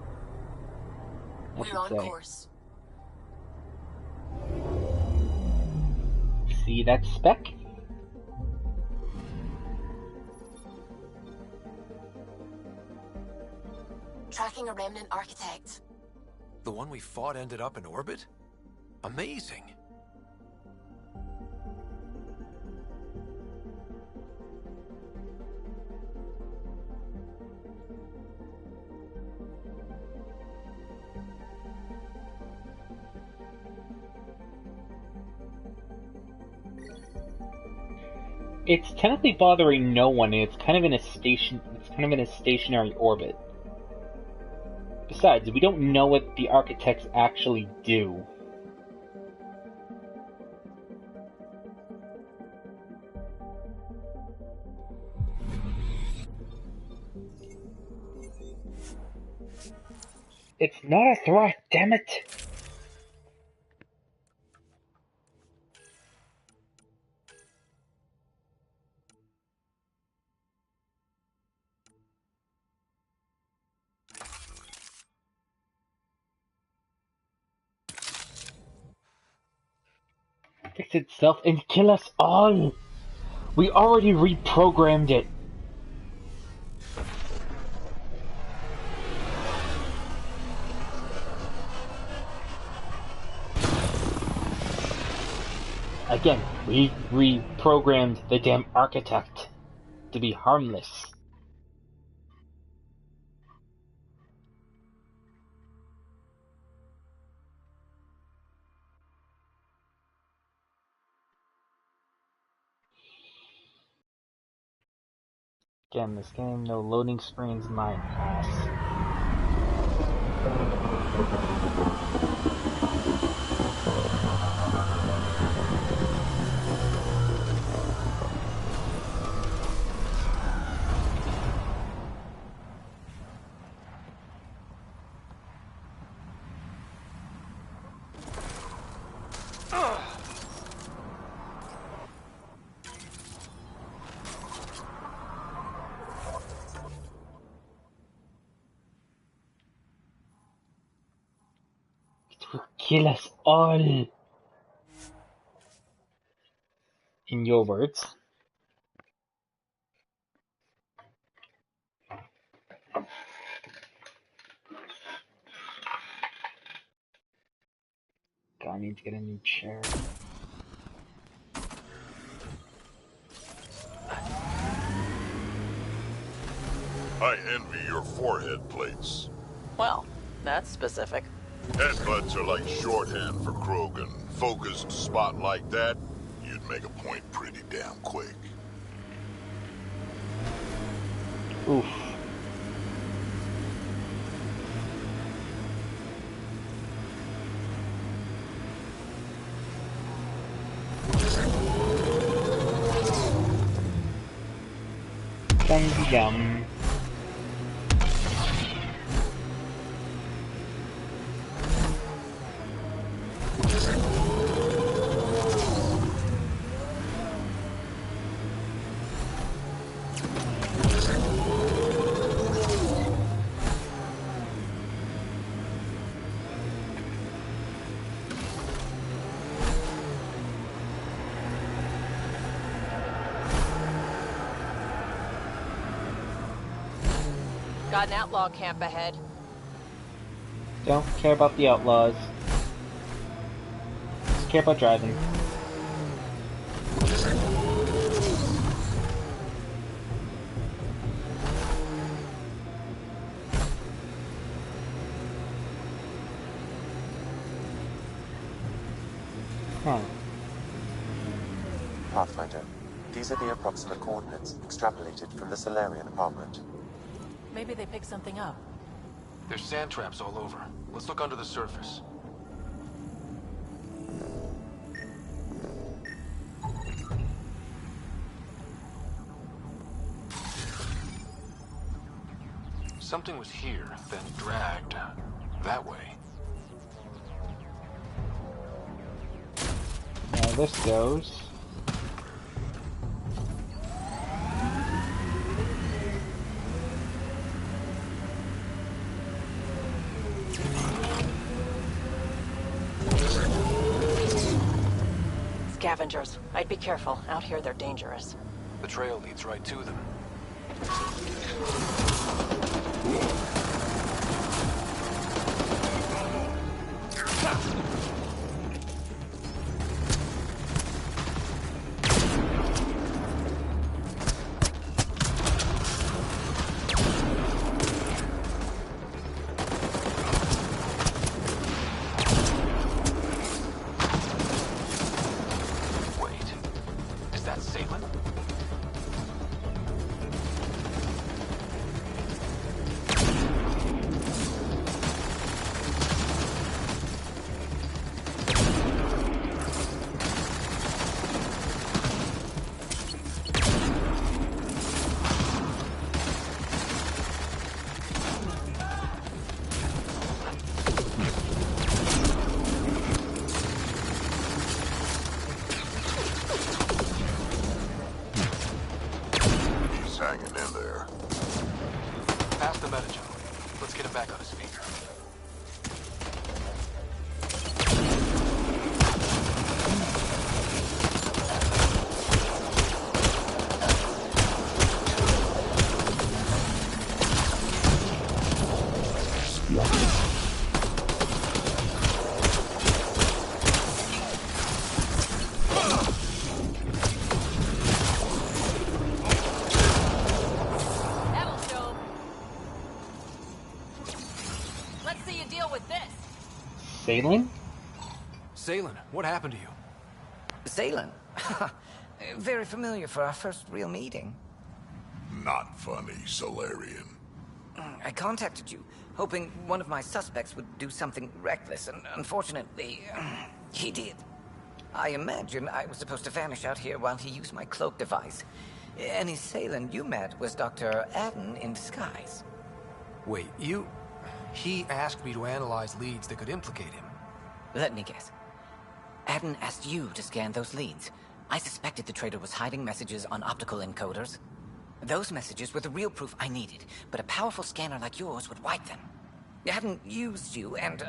We're on course. See that speck? Tracking a remnant architect. The one we fought ended up in orbit? Amazing. It's technically bothering no one, and it's kind of in a stationary orbit. Besides, we don't know what the architects actually do. It's not a threat, damn it! Fix itself and kill us all! We already reprogrammed it! Again, we reprogrammed the damn architect to be harmless. Again, this game, no loading screens, my ass. Kill us all! In your words. God, I need to get a new chair. I envy your forehead plates. Well, that's specific. Headbutts are like shorthand for Krogan. Focused spot like that, you'd make a point pretty damn quick. Oof. Yum. Got an outlaw camp ahead. Don't care about the outlaws. Just care about driving. Huh. Pathfinder, these are the approximate coordinates extrapolated from the Solarian apartment. Maybe they picked something up. There's sand traps all over. Let's look under the surface. Something was here, then dragged that way. Now this goes. scavengers. I'd be careful. Out here, they're dangerous. The trail leads right to them. Salen? Salen, what happened to you? Salen? Very familiar for our first real meeting. Not funny, Solarian. I contacted you, hoping one of my suspects would do something reckless, and unfortunately, he did. I imagine I was supposed to vanish out here while he used my cloak device. Any Salen you met was Dr. Adden in disguise. Wait, He asked me to analyze leads that could implicate him. Let me guess. Adden asked you to scan those leads. I suspected the traitor was hiding messages on optical encoders. Those messages were the real proof I needed, but a powerful scanner like yours would wipe them. Adden used you and,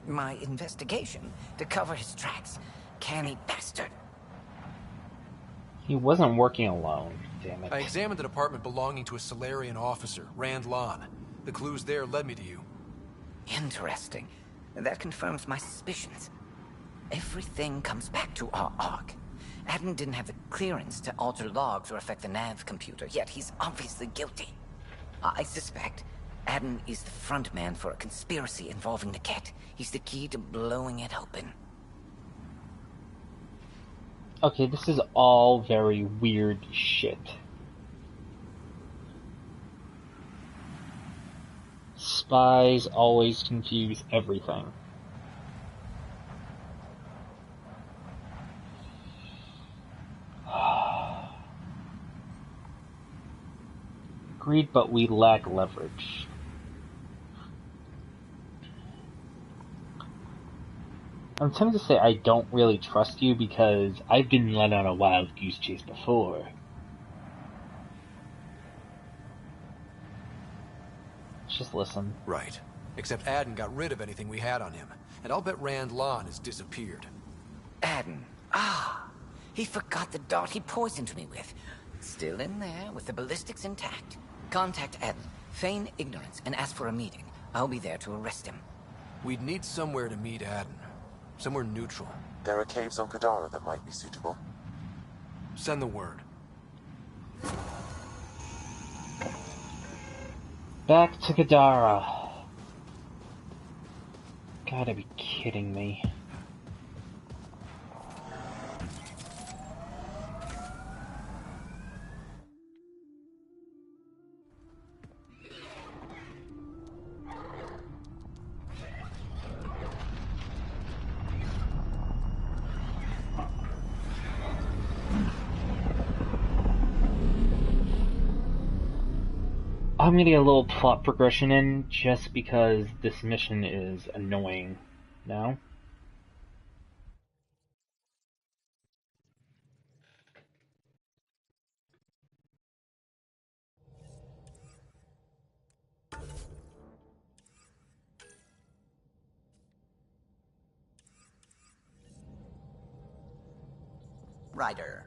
my investigation to cover his tracks. Canny bastard. He wasn't working alone, damn it. I examined an apartment belonging to a Solarian officer, Rand Lon. The clues there led me to you. Interesting. That confirms my suspicions. Everything comes back to our Ark. Adden didn't have the clearance to alter logs or affect the nav computer, yet he's obviously guilty. I suspect Adden is the front man for a conspiracy involving the Ket. He's the key to blowing it open. Okay, this is all very weird shit. Spies always confuse everything. Agreed, but we lack leverage. I'm tempted to say I don't really trust you because I've been led on a wild goose chase before. Just listen. Right. Except Adden got rid of anything we had on him. And I'll bet Rand Lon has disappeared. Adden. He forgot the dart he poisoned me with. Still in there with the ballistics intact. Contact Adden, feign ignorance, and ask for a meeting. I'll be there to arrest him. We'd need somewhere to meet Adden. Somewhere neutral. There are caves on Kadara that might be suitable. Send the word. Back to Kadara. Gotta be kidding me. I'm gonna get a little plot progression in just because this mission is annoying now. Rider.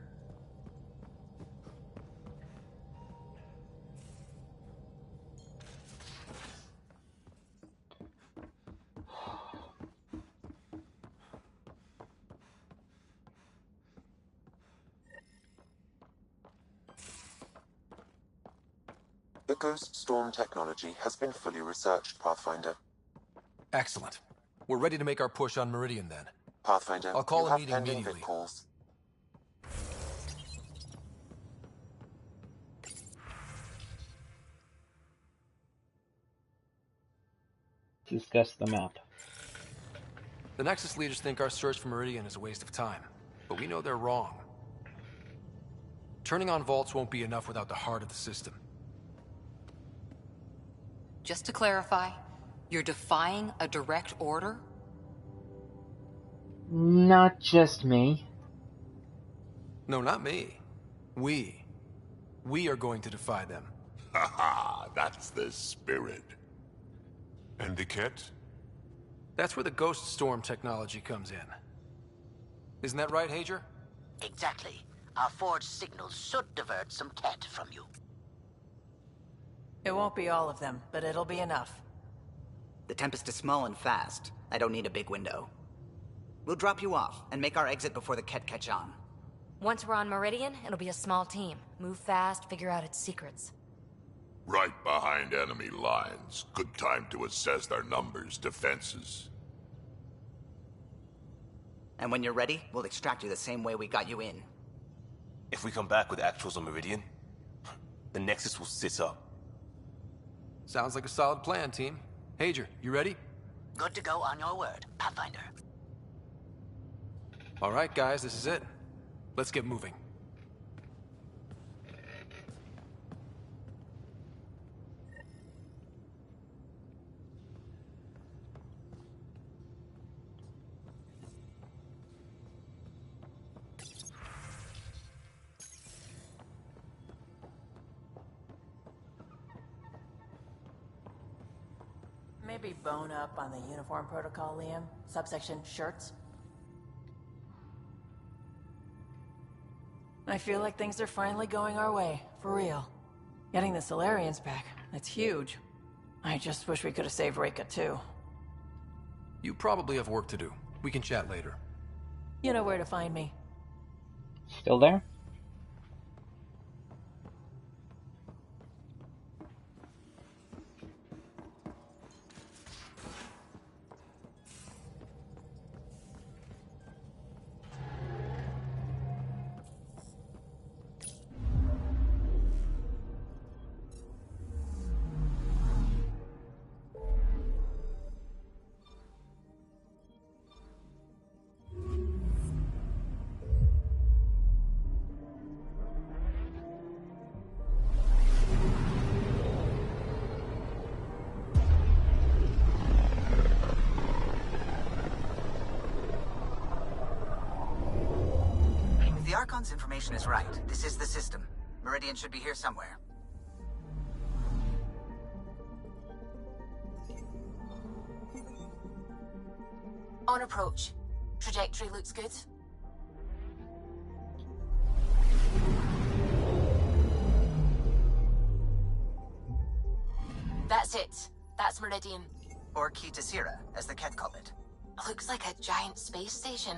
The Ghost Storm technology has been fully researched, Pathfinder. Excellent. We're ready to make our push on Meridian then. Pathfinder, I'll call you a have meeting pending immediately. vid calls. Discuss the map. The Nexus leaders think our search for Meridian is a waste of time, but we know they're wrong. Turning on vaults won't be enough without the heart of the system. Just to clarify, you're defying a direct order? Not just me. No, not me. We are going to defy them. Haha, that's the spirit. And the kit? That's where the Ghost Storm technology comes in. Isn't that right, Hager? Exactly. Our forged signals should divert some cat from you. It won't be all of them, but it'll be enough. The Tempest is small and fast. I don't need a big window. We'll drop you off and make our exit before the cat catch on. Once we're on Meridian, it'll be a small team. Move fast, figure out its secrets. Right behind enemy lines. Good time to assess their numbers, defenses. And when you're ready, we'll extract you the same way we got you in. If we come back with actuals on Meridian, the Nexus will sit up. Sounds like a solid plan, team. Hager, you ready? Good to go on your word, Pathfinder. All right, guys, this is it. Let's get moving. Maybe bone up on the uniform protocol, Liam. Subsection shirts. I feel like things are finally going our way, for real. Getting the Solarians back, that's huge. I just wish we could have saved Reka too. You probably have work to do. We can chat later. You know where to find me. Still there? If the Archon's information is right, this is the system. Meridian should be here somewhere. On approach. Trajectory looks good. That's it. That's Meridian. Or Kitasira, as the Ket call it. Looks like a giant space station.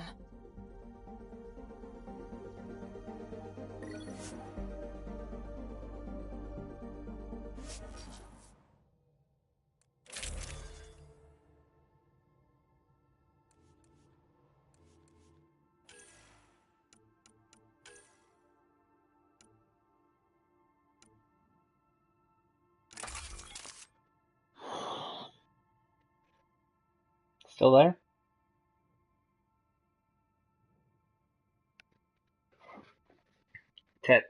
Still there? Ted.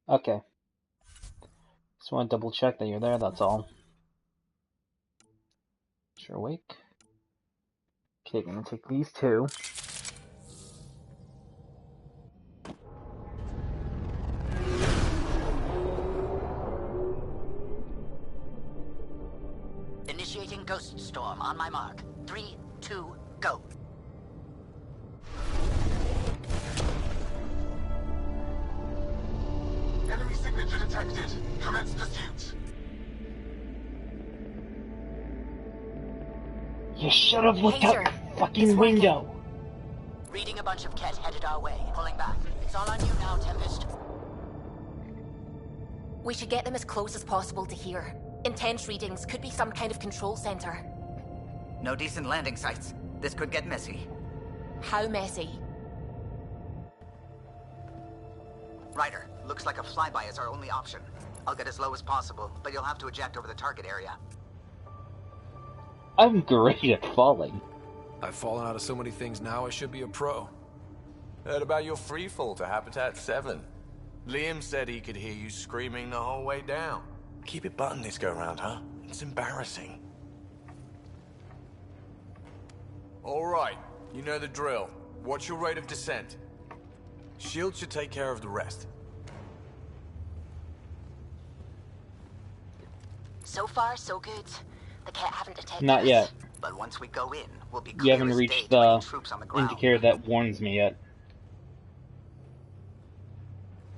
Okay. Just want to double check that you're there, that's all. You're awake. Okay, gonna take these two. Ghost Storm. On my mark. 3, 2, go. Enemy signature detected. Commence pursuit. You should have looked out the fucking window. Reading a bunch of Ket headed our way. Pulling back. It's all on you now, Tempest. We should get them as close as possible to here. Intense readings could be some kind of control center. No decent landing sites. This could get messy. How messy? Ryder, looks like a flyby is our only option. I'll get as low as possible, but you'll have to eject over the target area. I'm great at falling. I've fallen out of so many things now, I should be a pro. Heard about your freefall to Habitat 7. Liam said he could hear you screaming the whole way down. Keep it buttoned this go-round, huh? It's embarrassing. All right, you know the drill. What's your rate of descent? Shield should take care of the rest. So far, so good. The Ket haven't detected Not yet. us. But once we go in, we'll be You haven't reached the indicator that warns me yet.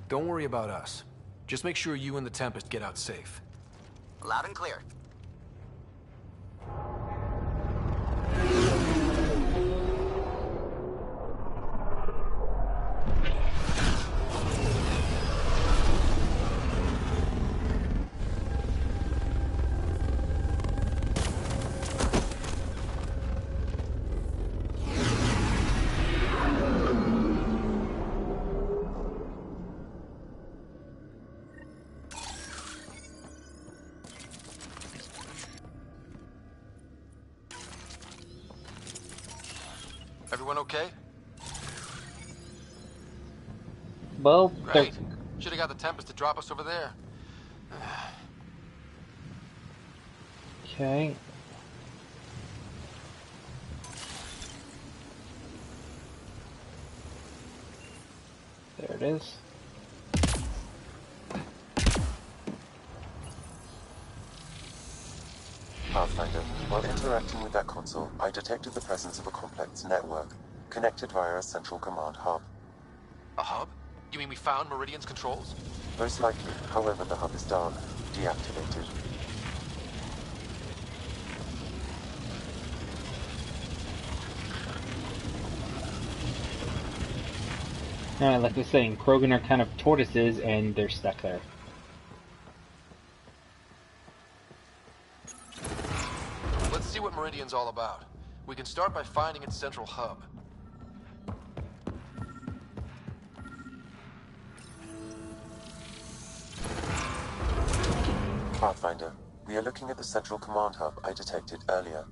Don't worry about us. Just make sure you and the Tempest get out safe. Loud and clear. Everyone okay? Well, great. Should have got the Tempest to drop us over there. Okay. There it is. Pathfinder, while interacting with that console, I detected the presence of a complex network, connected via a central command hub. A hub? You mean we found Meridian's controls? Most likely, however, the hub is down, deactivated. Like I was saying, Krogan are kind of tortoises and they're stuck there. Let's see what Meridian's all about. We can start by finding its central hub. Pathfinder, we are looking at the central command hub I detected earlier.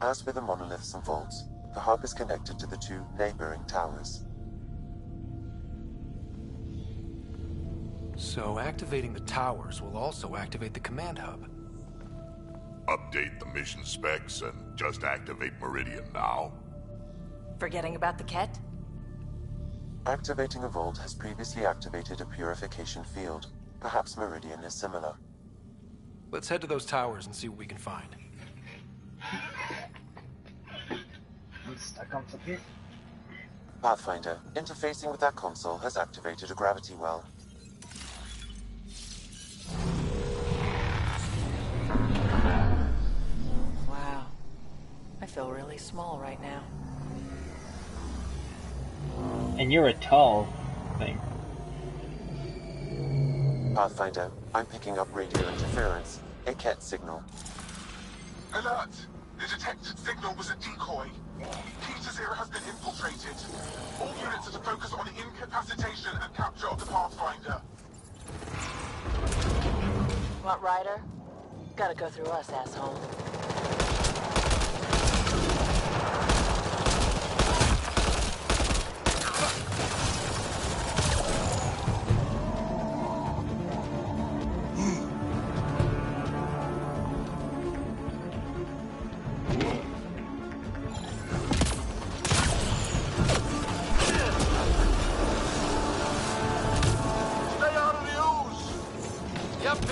As with the monoliths and vaults, the hub is connected to the two neighboring towers. So activating the towers will also activate the command hub. Update the mission specs and just activate Meridian now. Forgetting about the Ket? Activating a vault has previously activated a purification field. Perhaps Meridian is similar. Let's head to those towers and see what we can find. I'm stuck on something. Pathfinder, interfacing with that console has activated a gravity well. Wow. I feel really small right now. And you're a tall thing. Pathfinder, I'm picking up radio interference, a Ket signal. Alert! The detected signal was a decoy. Peter's era has been infiltrated. All units are to focus on incapacitation and capture of the Pathfinder. Want Ryder? Gotta go through us, asshole.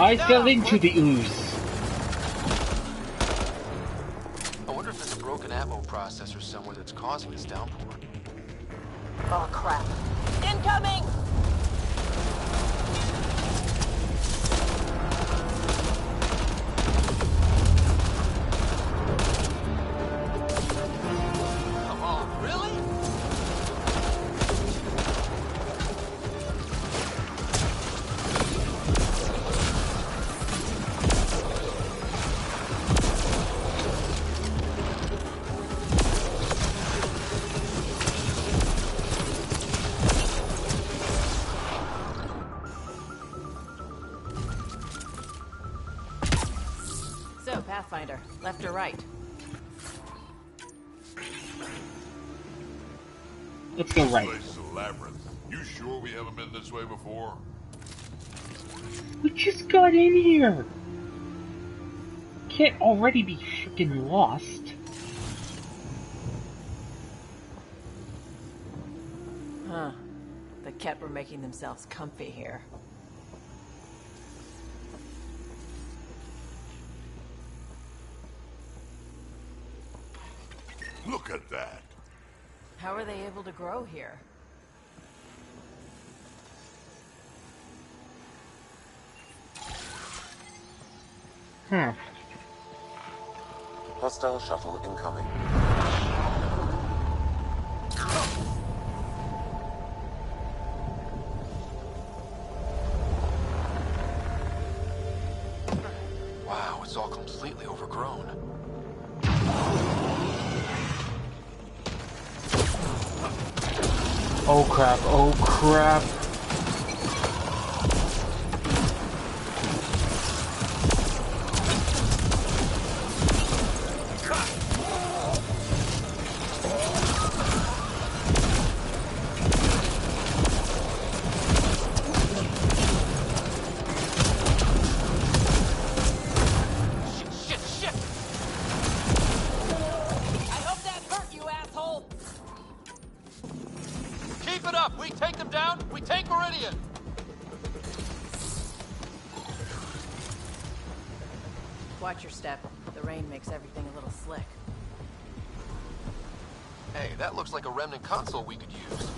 I fell into the ooze. processor somewhere that's causing this downpour. Oh, crap. Incoming! Come on, really? So, Pathfinder, left or right? Let's go right. This place is a labyrinth. You sure we haven't been this way before? We just got in here. Can't already be freaking lost. Huh. The Ket were making themselves comfy here. Look at that. How are they able to grow here? Hostile shuttle incoming. Wow, it's all completely overgrown. Oh crap, oh crap. I hope that hurt you, asshole! Keep it up! We take them down, we take Meridian! Watch your step. The rain makes everything a little slick. Hey, that looks like a remnant console we could use.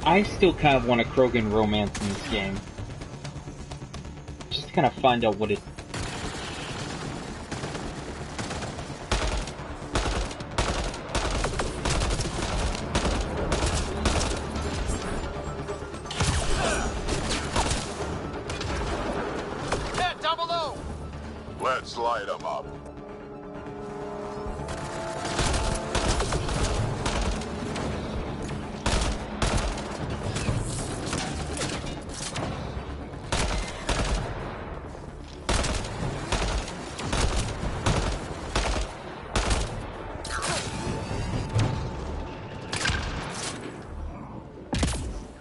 I still kind of want a Krogan romance in this game. Just to kind of find out what it... Ted, down below! Let's light them up.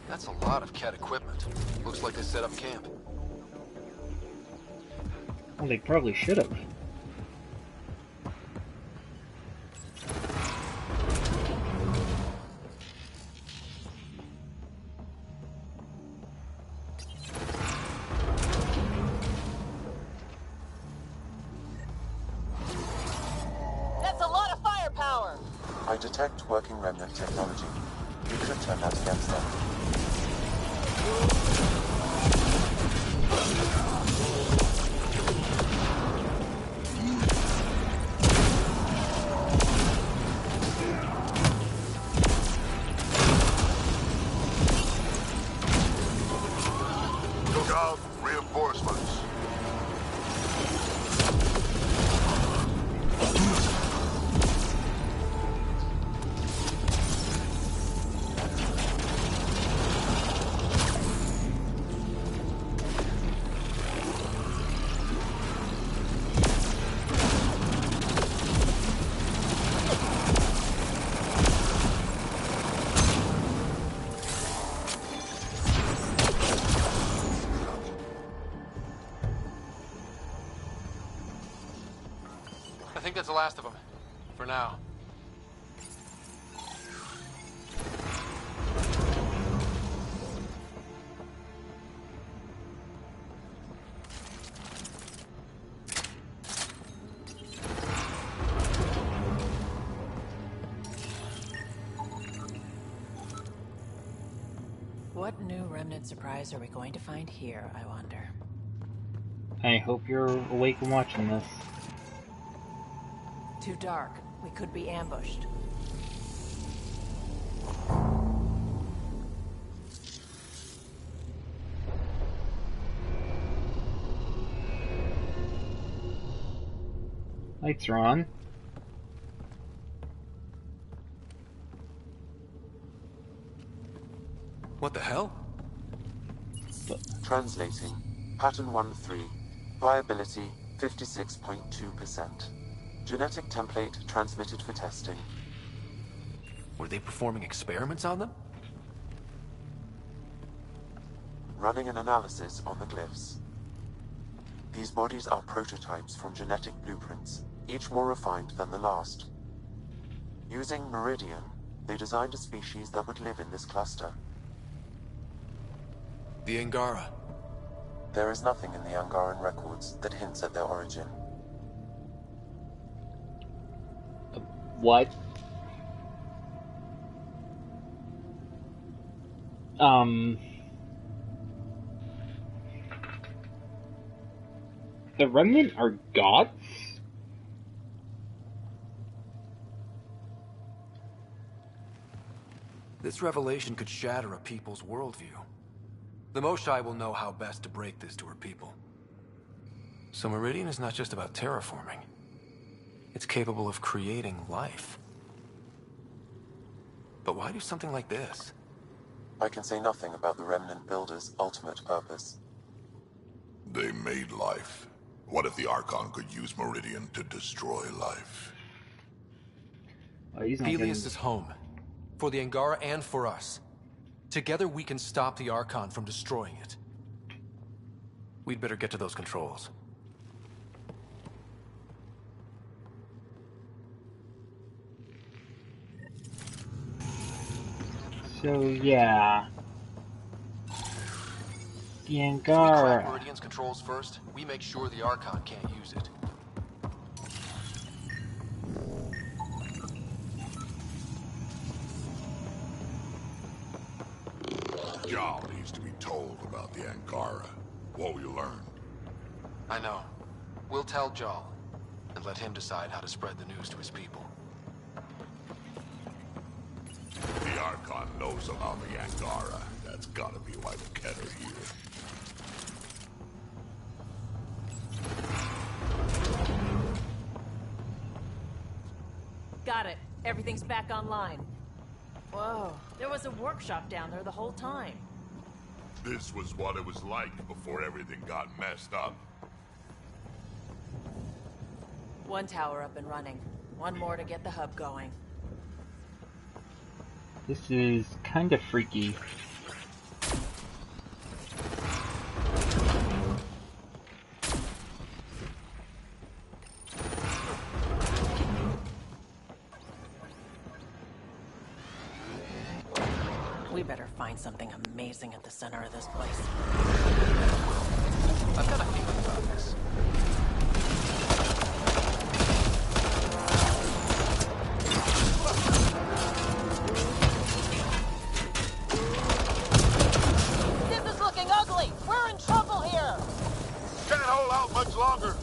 That's a lot of Cat equipment. Looks like they set up camp. Well, they probably should have. That's a lot of firepower! I detect working remnant technology. You could turn that against them. Look out, reinforcements. I think that's the last of them. For now. What new remnant surprise are we going to find here, I wonder? I hope you're awake and watching this. Too dark. We could be ambushed. Lights are on. What the hell? Translating. Pattern 1-3. Viability 56.2%. Genetic template transmitted for testing. Were they performing experiments on them? Running an analysis on the glyphs. These bodies are prototypes from genetic blueprints, each more refined than the last. Using Meridian, they designed a species that would live in this cluster. The Angara. There is nothing in the Angaran records that hints at their origin. What? The Remnant are gods? This revelation could shatter a people's worldview. The Moshai will know how best to break this to her people. So Meridian is not just about terraforming. It's capable of creating life. But why do something like this? I can say nothing about the Remnant Builder's ultimate purpose. They made life. What if the Archon could use Meridian to destroy life? Helios is home. For the Angara and for us. Together we can stop the Archon from destroying it. We'd better get to those controls. So, yeah. The We Angara. crack Meridian's controls first, we make sure the Archon can't use it. Jarl needs to be told about the Angara. What we learned. I know. We'll tell Jal, and let him decide how to spread the news to his people. The Archon knows about the Angara. That's gotta be why the Ket are here. Got it. Everything's back online. Whoa, there was a workshop down there the whole time. This was what it was like before everything got messed up. One tower up and running. One more to get the hub going. This is kind of freaky. We better find something amazing at the center of this place. I've got a feeling about this. This much longer.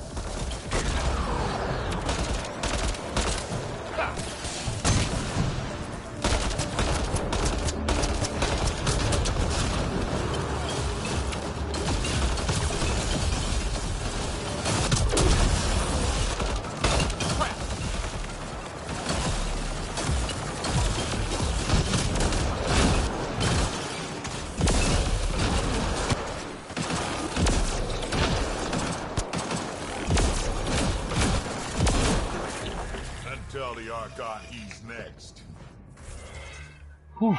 Tell the Archon he's next. Whew.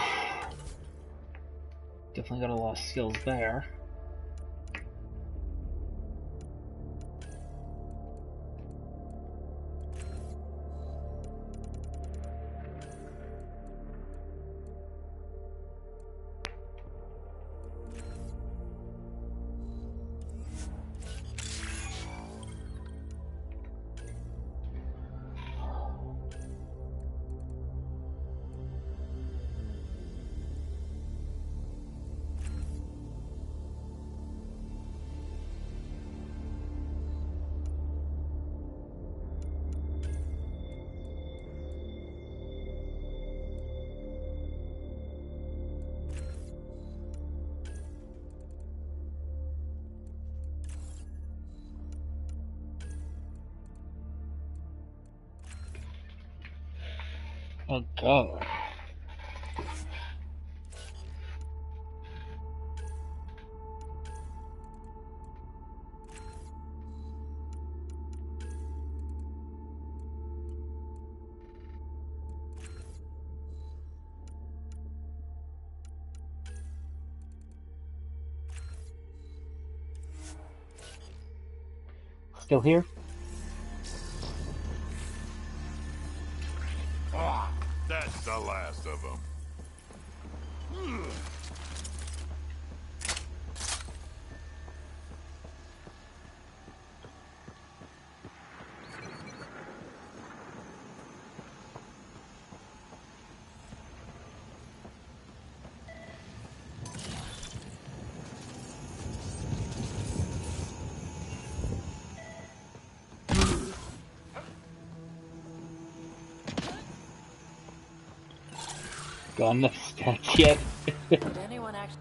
Definitely got a lot of skills there. Oh god. Still here? Ah, that's the last of them. Got enough stats yet? Did anyone actually...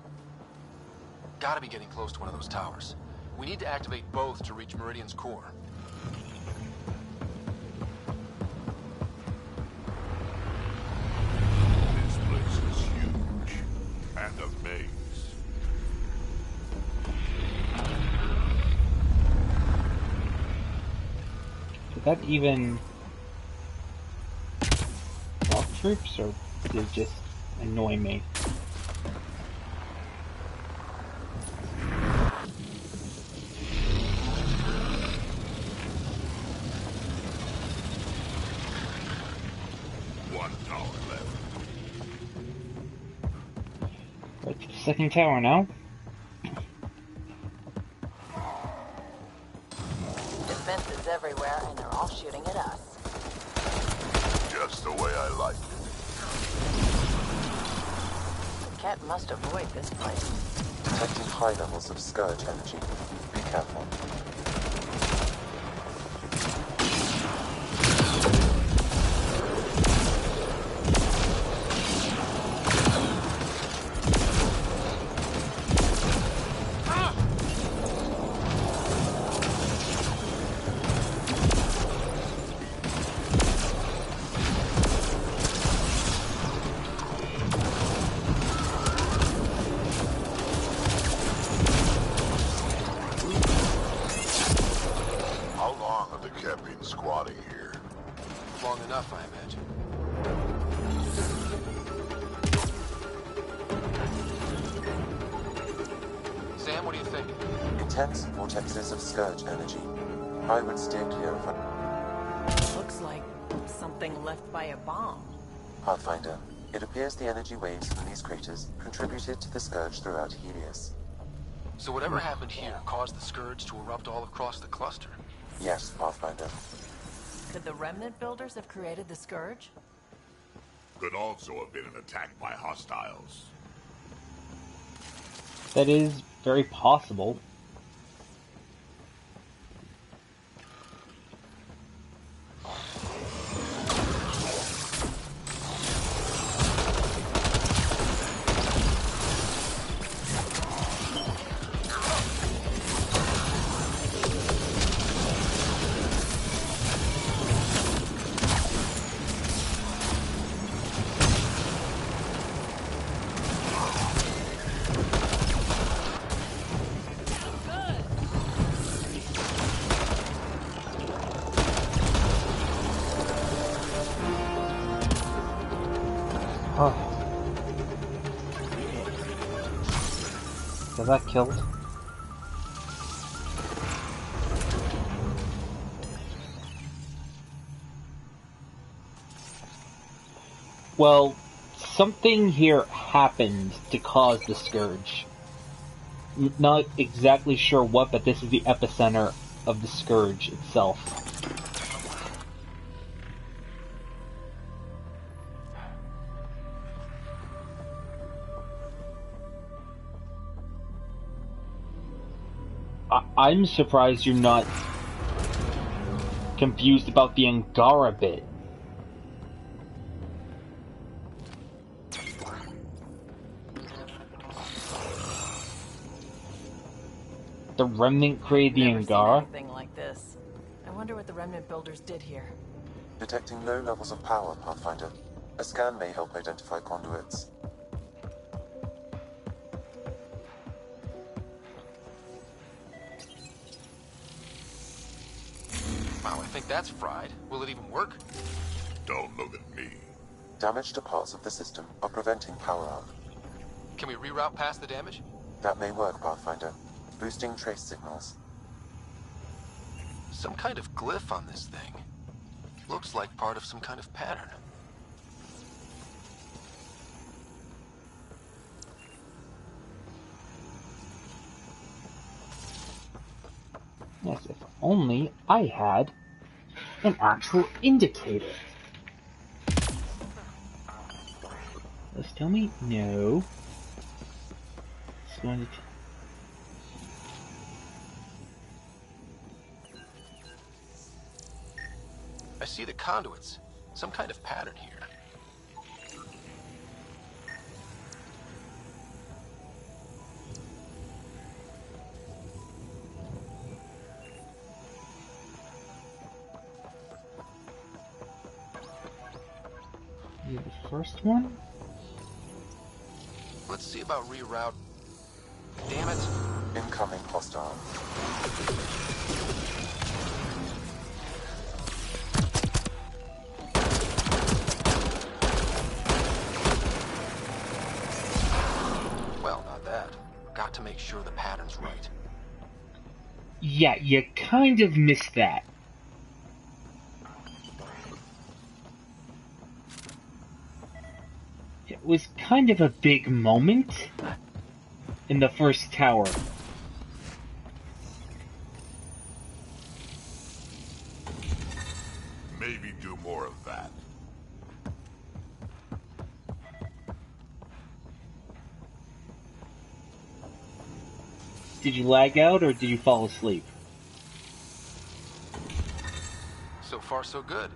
Gotta be getting close to one of those towers. We need to activate both to reach Meridian's core. This place is huge. And a maze. Did that even... block troops, or did it just annoy me? One tower left. Right to the second tower now. Defenses everywhere, and they're all shooting at us. Just the way I like it. The cat must avoid this place. Detecting high levels of Scourge energy. Be careful. Squatting here. Long enough, I imagine. Sam, what do you think? Intense vortexes of Scourge energy. I would steer clear of them. Looks like something left by a bomb. Pathfinder, it appears the energy waves from these craters contributed to the Scourge throughout Helios. So whatever happened here caused the Scourge to erupt all across the cluster? Yes, Pathfinder. Could the Remnant builders have created the Scourge? Could also have been an attack by hostiles. That is very possible. Oh. Got that killed. Well, something here happened to cause the Scourge. Not exactly sure what, but this is the epicenter of the Scourge itself. I'm surprised you're not confused about the Angara bit. The Remnant created the Angara? Anything like this. I wonder what the Remnant builders did here. Detecting low levels of power, Pathfinder. A scan may help identify conduits. Wow, I think that's fried. Will it even work? Don't look at me. Damage to parts of the system are preventing power up. Can we reroute past the damage? That may work, Pathfinder. Boosting trace signals. Some kind of glyph on this thing. Looks like part of some kind of pattern. Yes, if only I had an actual indicator. Let's tell me no. It's going to... I see the conduits. Some kind of pattern here. You the first one? Let's see about reroute. Damn it. Incoming hostile. Well, not that. Got to make sure the pattern's right. Yeah, you kind of missed that. It was kind of a big moment in the first tower. Maybe do more of that. Did you lag out or did you fall asleep? So far, so good.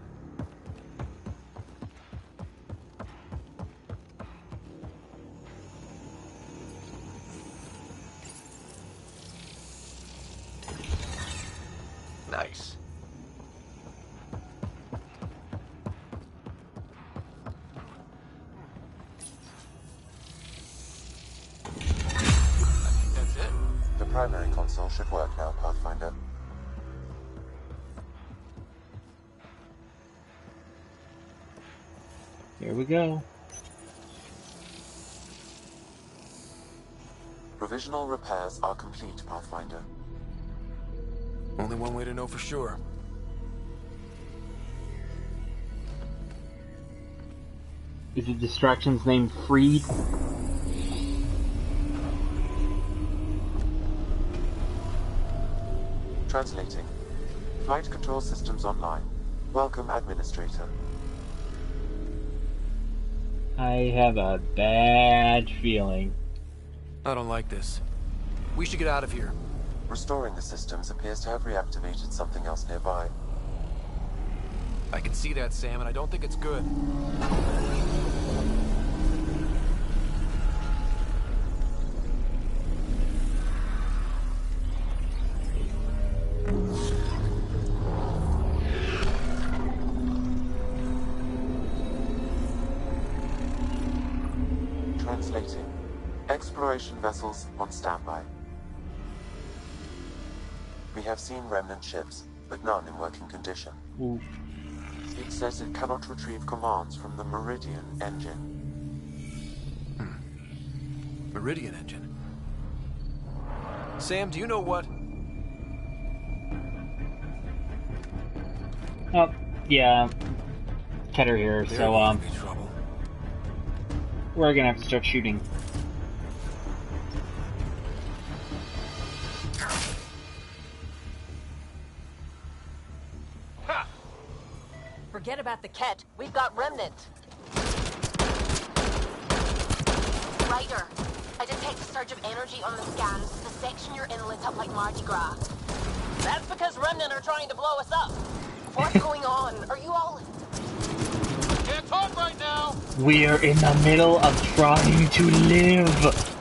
Nice. I think that's it. The primary console should work now, Pathfinder. Here we go. Provisional repairs are complete, Pathfinder. Only one way to know for sure. Is the distraction's name Freed? Translating. Flight control systems online. Welcome, Administrator. I have a bad feeling. I don't like this. We should get out of here. Restoring the systems appears to have reactivated something else nearby. I can see that, Sam, and I don't think it's good. Translating. Exploration vessels on standby. We have seen remnant ships, but none in working condition. Ooh. It says it cannot retrieve commands from the Meridian engine. Meridian engine. Sam, do you know what? Oh, yeah. Keter here, so, we're gonna have to start shooting. Forget about the Ket. We've got Remnant. Ryder, I detect a surge of energy on the scans. The section you're in lit up like Mardi Gras. That's because Remnant are trying to blow us up. What's going on? Are you all... Can't talk right now! We are in the middle of trying to live!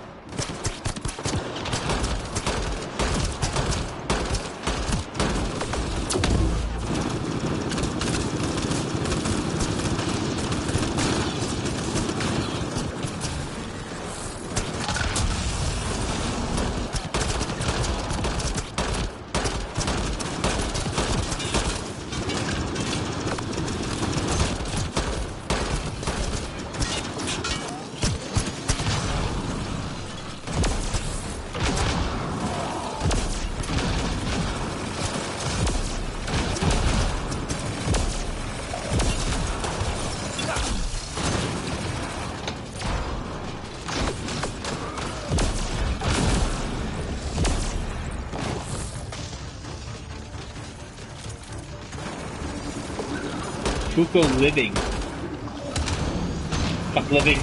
Fuko living. Fuck living.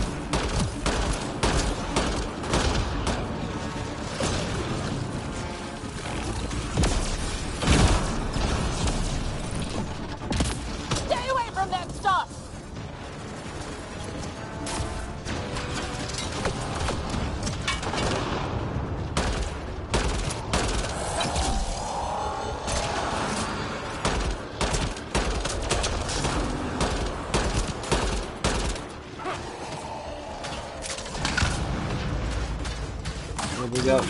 Stay away from that stuff! Here we go.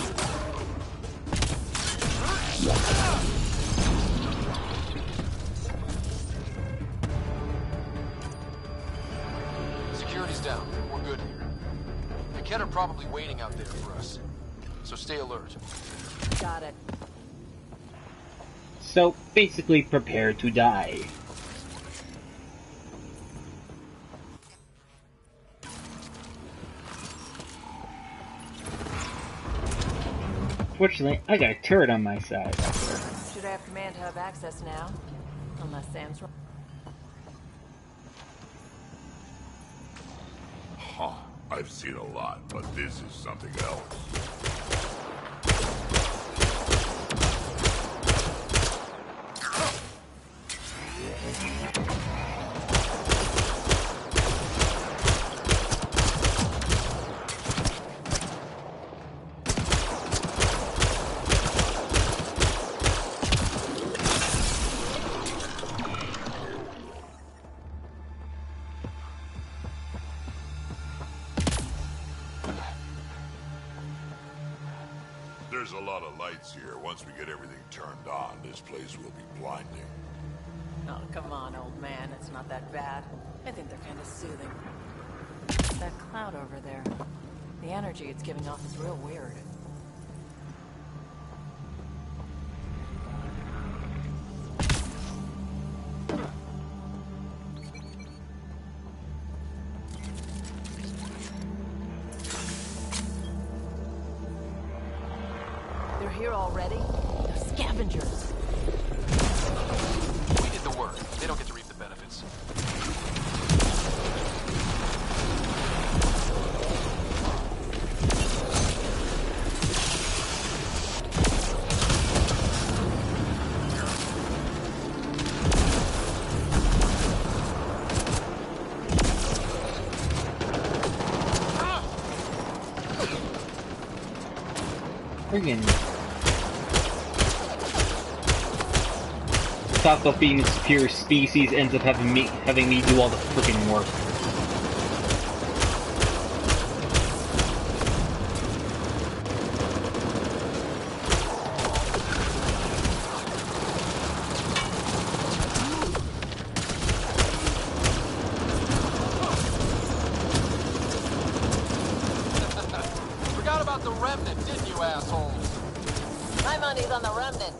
Security's down. We're good here. The Ket are probably waiting out there for us. So stay alert. Got it. So, basically prepare to die. Fortunately, I got a turret on my side. Should have command hub access now. Unless Sam's wrong. Huh. I've seen a lot, but this is something else. There's a lot of lights here. Once we get everything turned on, this place will be blinding. Oh, come on, old man. It's not that bad. I think they're kind of soothing. That cloud over there. The energy it's giving off is real weird. They're here already? They're scavengers. We did the work. They don't get to reap the benefits. Friggin' top of being a superior species ends up having me do all the freaking work. bounties on the remnant.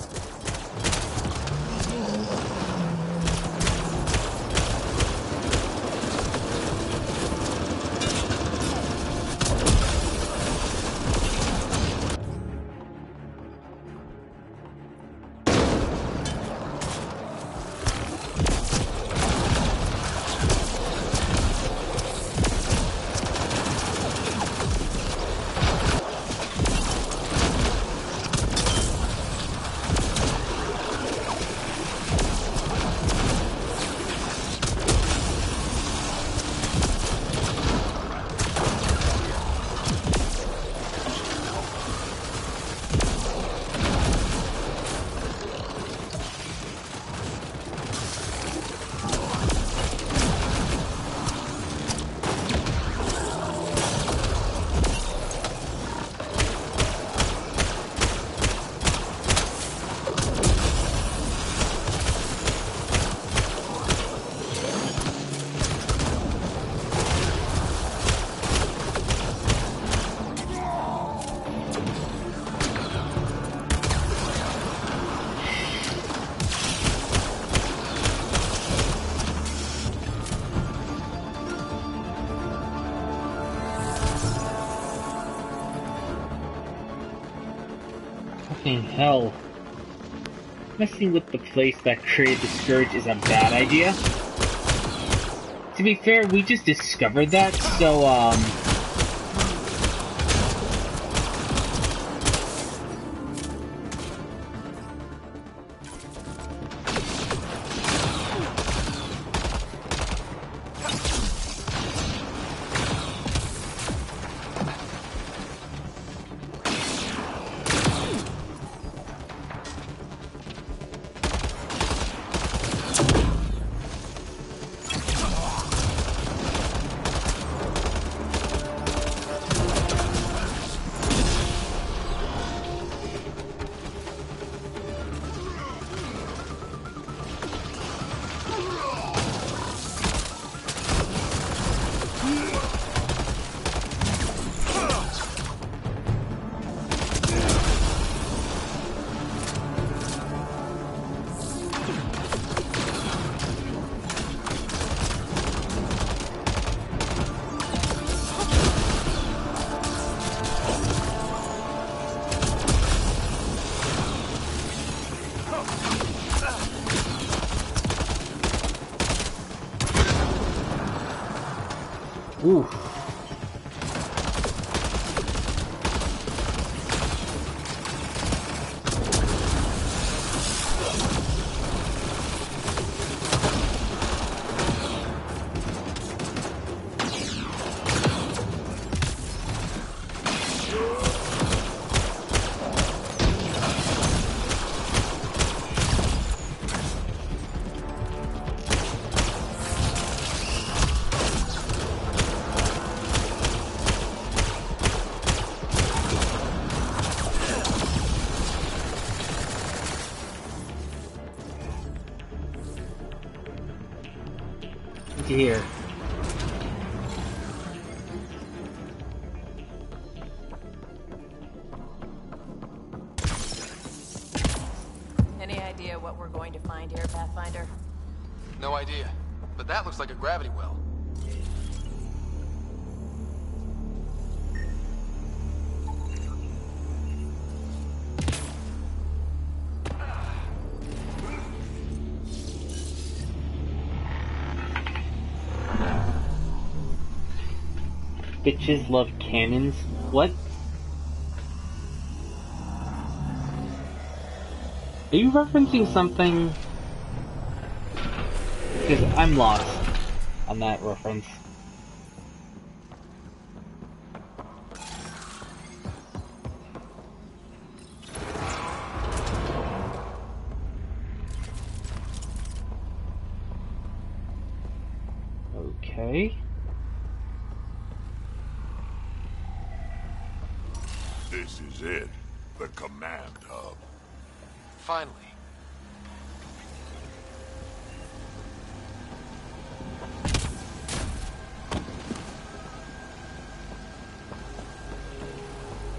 Fucking hell. Messing with the place that created the Scourge is a bad idea. To be fair, we just discovered that, so, ooh. Here. Any idea what we're going to find here, Pathfinder? No idea. But that looks like a gravity well. Bitches love cannons? What? Are you referencing something? Because I'm lost on that reference. Okay. This is it. The command hub. Finally.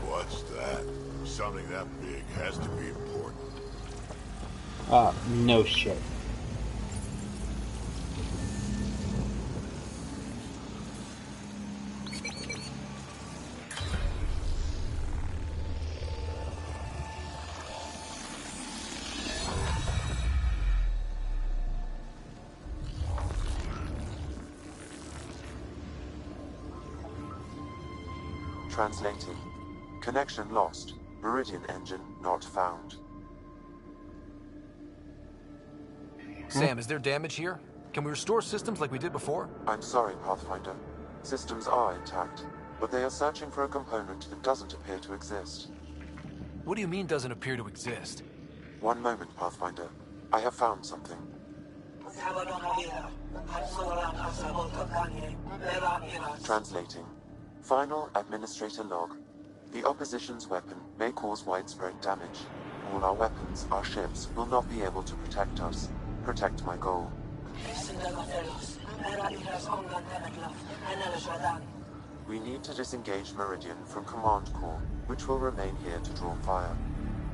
What's that? Something that big has to be important. No shit. Translating. Connection lost. Meridian engine not found. Sam, is there damage here? Can we restore systems like we did before? I'm sorry, Pathfinder. Systems are intact, but they are searching for a component that doesn't appear to exist. What do you mean doesn't appear to exist? One moment, Pathfinder. I have found something. Translating. Final Administrator log. The opposition's weapon may cause widespread damage. All our weapons, our ships, will not be able to protect us. Protect my goal. We need to disengage Meridian from Command Core, which will remain here to draw fire.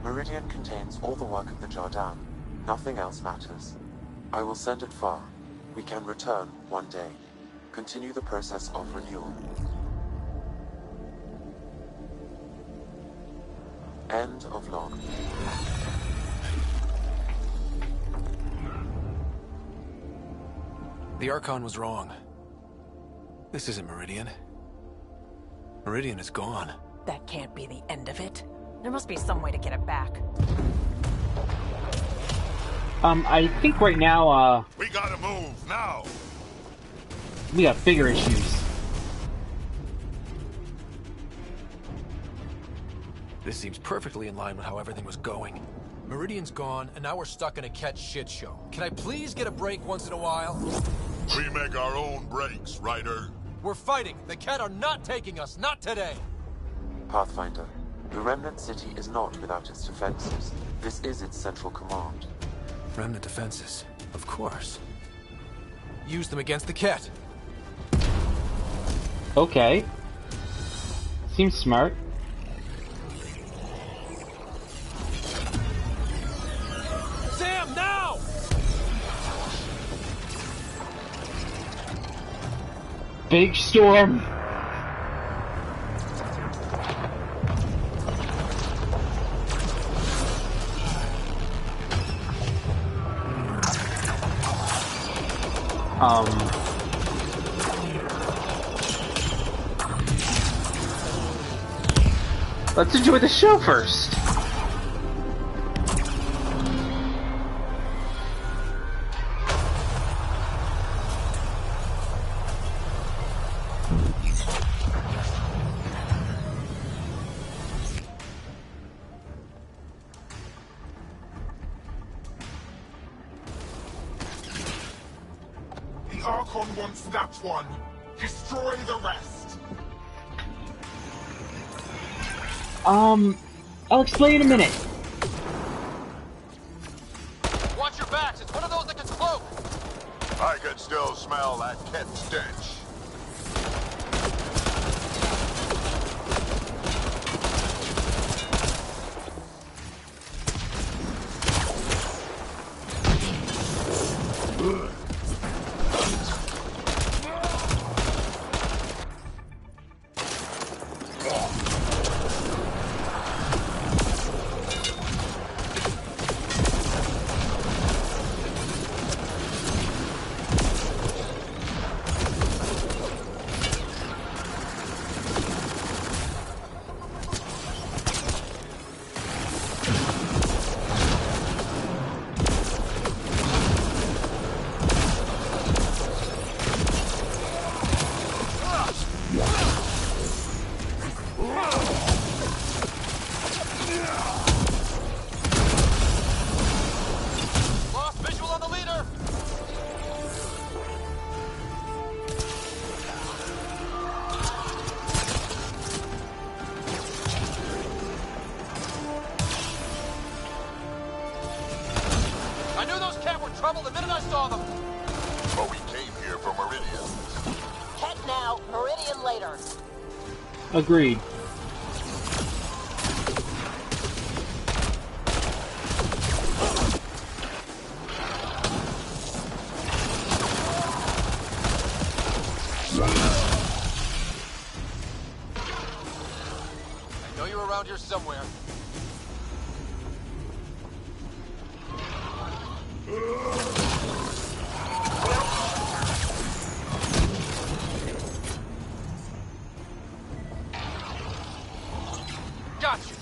Meridian contains all the work of the Jardan. Nothing else matters. I will send it far. We can return one day. Continue the process of renewal. End of log. The Archon was wrong. This isn't Meridian. Meridian is gone. That can't be the end of it. There must be some way to get it back. I think right now, We gotta move, now! we got bigger issues. This seems perfectly in line with how everything was going. Meridian's gone, and now we're stuck in a Ket shit show. Can I please get a break once in a while? We make our own breaks, Ryder. We're fighting. The Ket are not taking us, not today. Pathfinder, the Remnant City is not without its defenses. This is its central command. Remnant defenses, of course. Use them against the Ket. Okay. Seems smart. Sam, now! Big storm. Let's enjoy the show first. The Archon wants that one. Destroy the rest. I'll explain in a minute. Watch your backs. It's one of those that can cloak. I can still smell that Ket stench. trouble the minute I saw them. But we came here for Meridian. Ket now, Meridian later. Agreed. around here somewhere. Gotcha.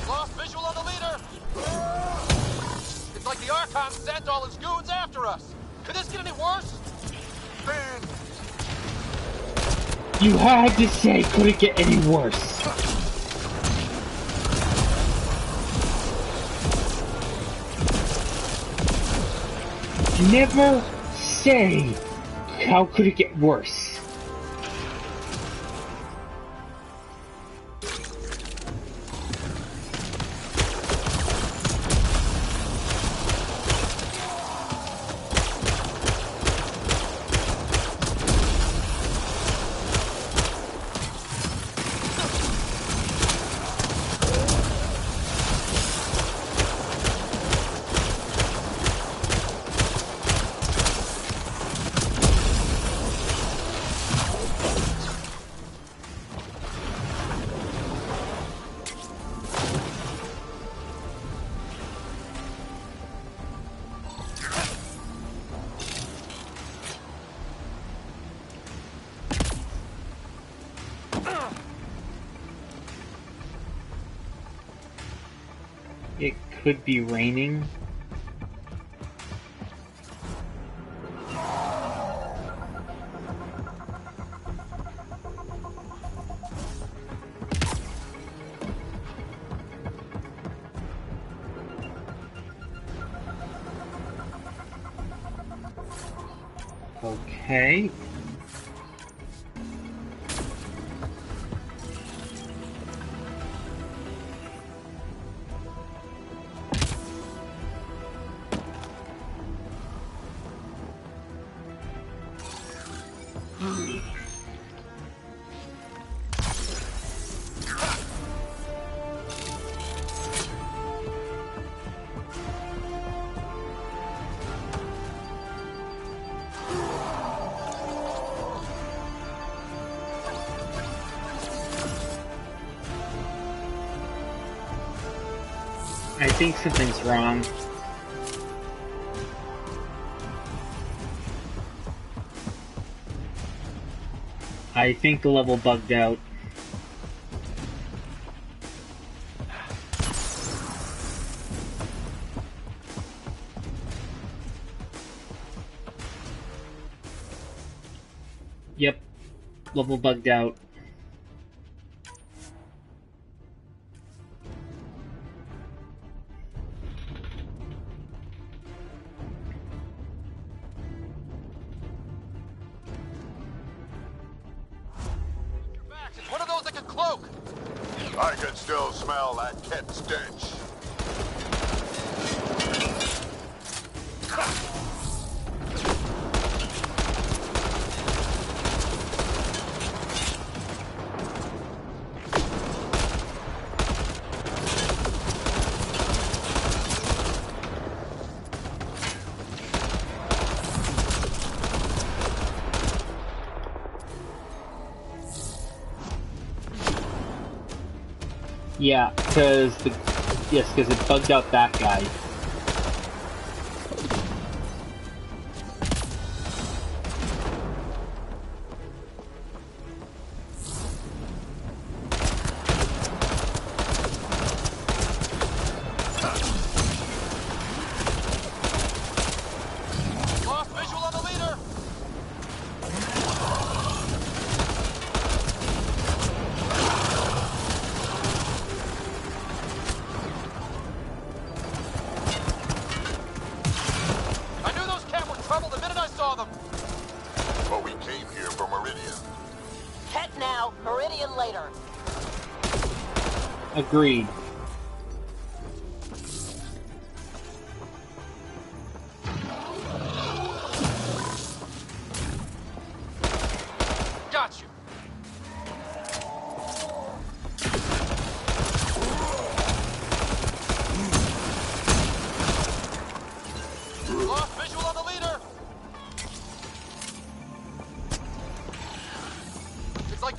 Lost visual on the leader. It's like the Archon sent all his goons after us. Could this get any worse? Man. You had to say, could it get any worse? Never say, how could it get worse? It could be raining. Okay. I think something's wrong. I think the level bugged out. Yep, level bugged out. It's one of those that can cloak. I can still smell that cat stench. Yeah, because it bugged out that guy. Lost visual on the leader. I knew those cat were trouble the minute I saw them. But we came here for Meridian. Ket now, Meridian later. Agreed.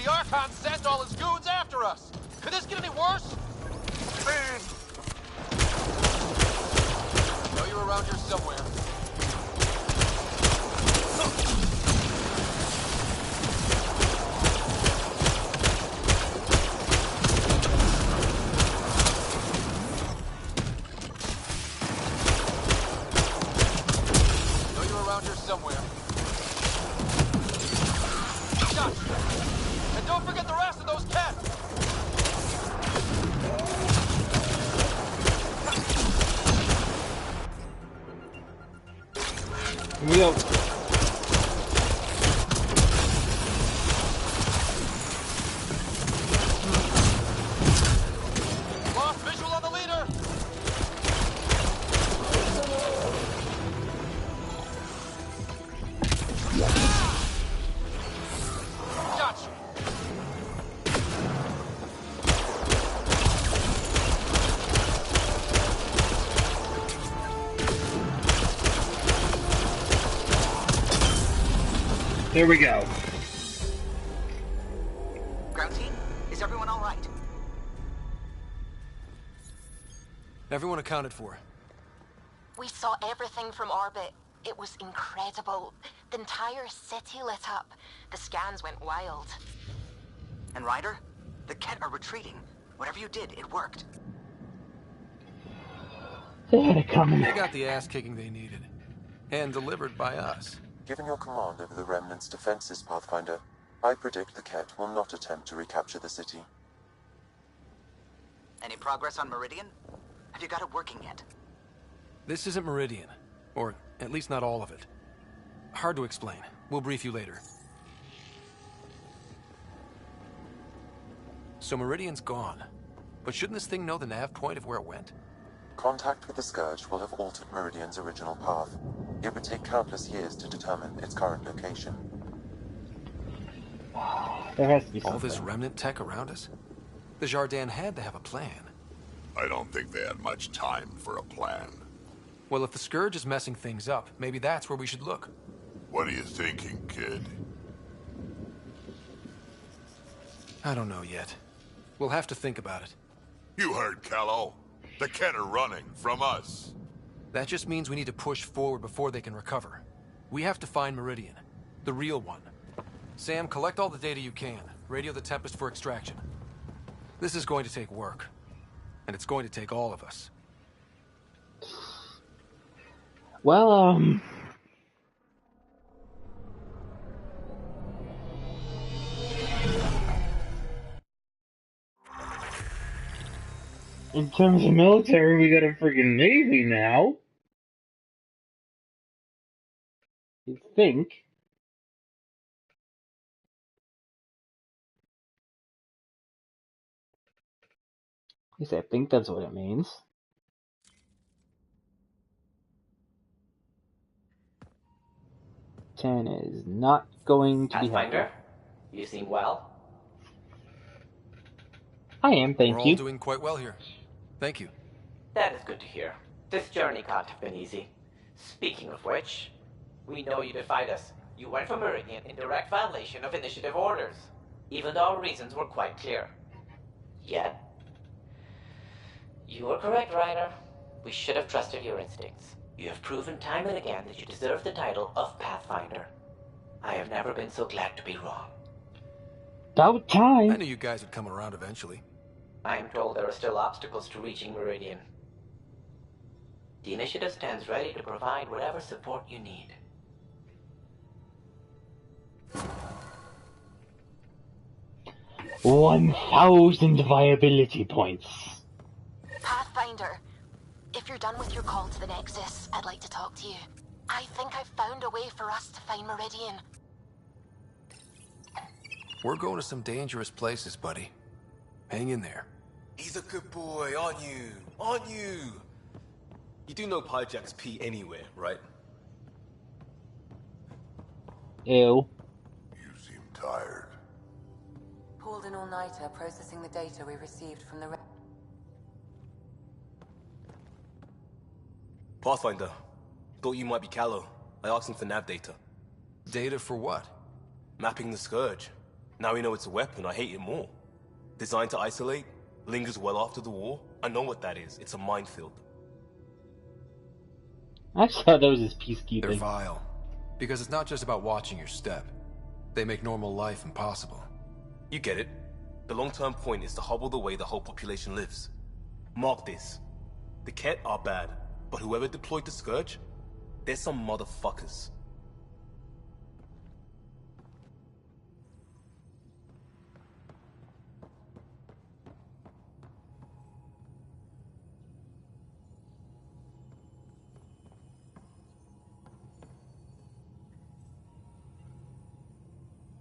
The Archon sent all his goons after us! Could this get any worse? Man! Know you're around here somewhere. Know you're around here somewhere. Shot! And don't forget the rest of those cats! Here we go. Lost visual on the leader! Gotcha! There we go. Ground team, is everyone all right? Everyone accounted for. We saw everything from orbit. It was incredible. The entire city lit up. The scans went wild. And Ryder, the Ket are retreating. Whatever you did, it worked. They had it coming. They got the ass kicking they needed. And delivered by us. Given your command over the Remnant's defenses, Pathfinder, I predict the Ket will not attempt to recapture the city. Any progress on Meridian? Have you got it working yet? This isn't Meridian. Or at least not all of it. Hard to explain. We'll brief you later. So Meridian's gone. But shouldn't this thing know the nav point of where it went? Contact with the Scourge will have altered Meridian's original path. It would take countless years to determine its current location. There has to be All something. this remnant tech around us? The Jardin had to have a plan. I don't think they had much time for a plan. Well, if the Scourge is messing things up, maybe that's where we should look. What are you thinking, kid? I don't know yet. We'll have to think about it. You heard Callow. The Ket are running from us. That just means we need to push forward before they can recover. We have to find Meridian. The real one. Sam, collect all the data you can. Radio the Tempest for extraction. This is going to take work. And it's going to take all of us. Well, in terms of military, we got a friggin' navy now. You think? At least I think that's what it means. Ten is not going to be happy. Pathfinder, you seem well. I am, thank We're you. all doing quite well here. Thank you. That is good to hear. This journey can't have been easy. Speaking of which, we know you defied us. You went for Meridian in direct violation of initiative orders, even though our reasons were quite clear. Yet, you were correct, Ryder. We should have trusted your instincts. You have proven time and again that you deserve the title of Pathfinder. I have never been so glad to be wrong. About time. I knew you guys would come around eventually. I am told there are still obstacles to reaching Meridian. The Initiative stands ready to provide whatever support you need. 1,000 viability points. Pathfinder, if you're done with your call to the Nexus, I'd like to talk to you. I think I've found a way for us to find Meridian. We're going to some dangerous places, buddy. Hang in there. He's a good boy, aren't you? Aren't you? You do know Pyjack's pee anywhere, right? Ew. You seem tired. Pulled an all-nighter processing the data we received from the... Pathfinder, thought you might be Callow. I asked him for nav data. Data for what? Mapping the Scourge. Now we know it's a weapon, I hate it more. Designed to isolate, lingers well after the war. I know what that is. It's a minefield. I just thought that was his peacekeeping. They're vile. Because it's not just about watching your step. They make normal life impossible. You get it. The long-term point is to hobble the way the whole population lives. Mark this. The Ket are bad, but whoever deployed the Scourge, they're some motherfuckers.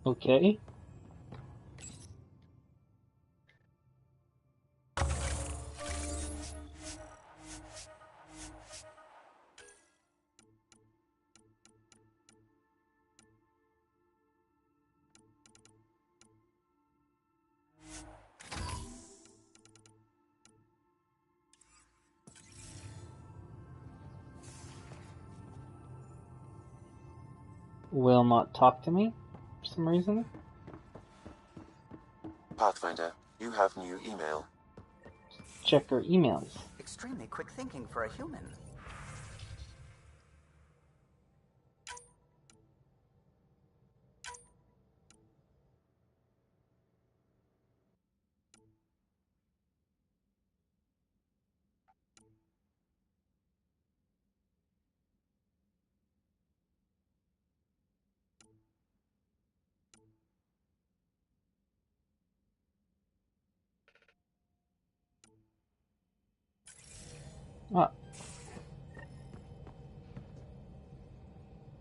Okay. Will not talk to me for some reason. Pathfinder, you have new email. Check her emails. Extremely quick thinking for a human. Ah.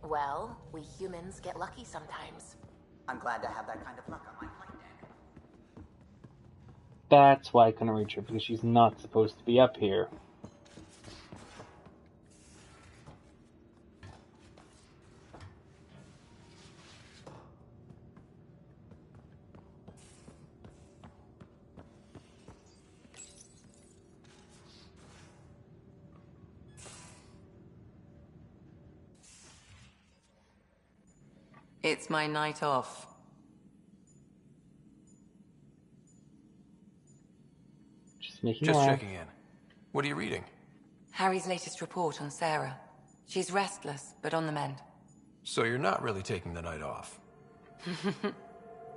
Well, we humans get lucky sometimes. I'm glad to have that kind of luck on my flight deck. That's why I couldn't reach her, because she's not supposed to be up here. It's my night off. Just checking in. What are you reading? Harry's latest report on Sarah. She's restless, but on the mend. So you're not really taking the night off?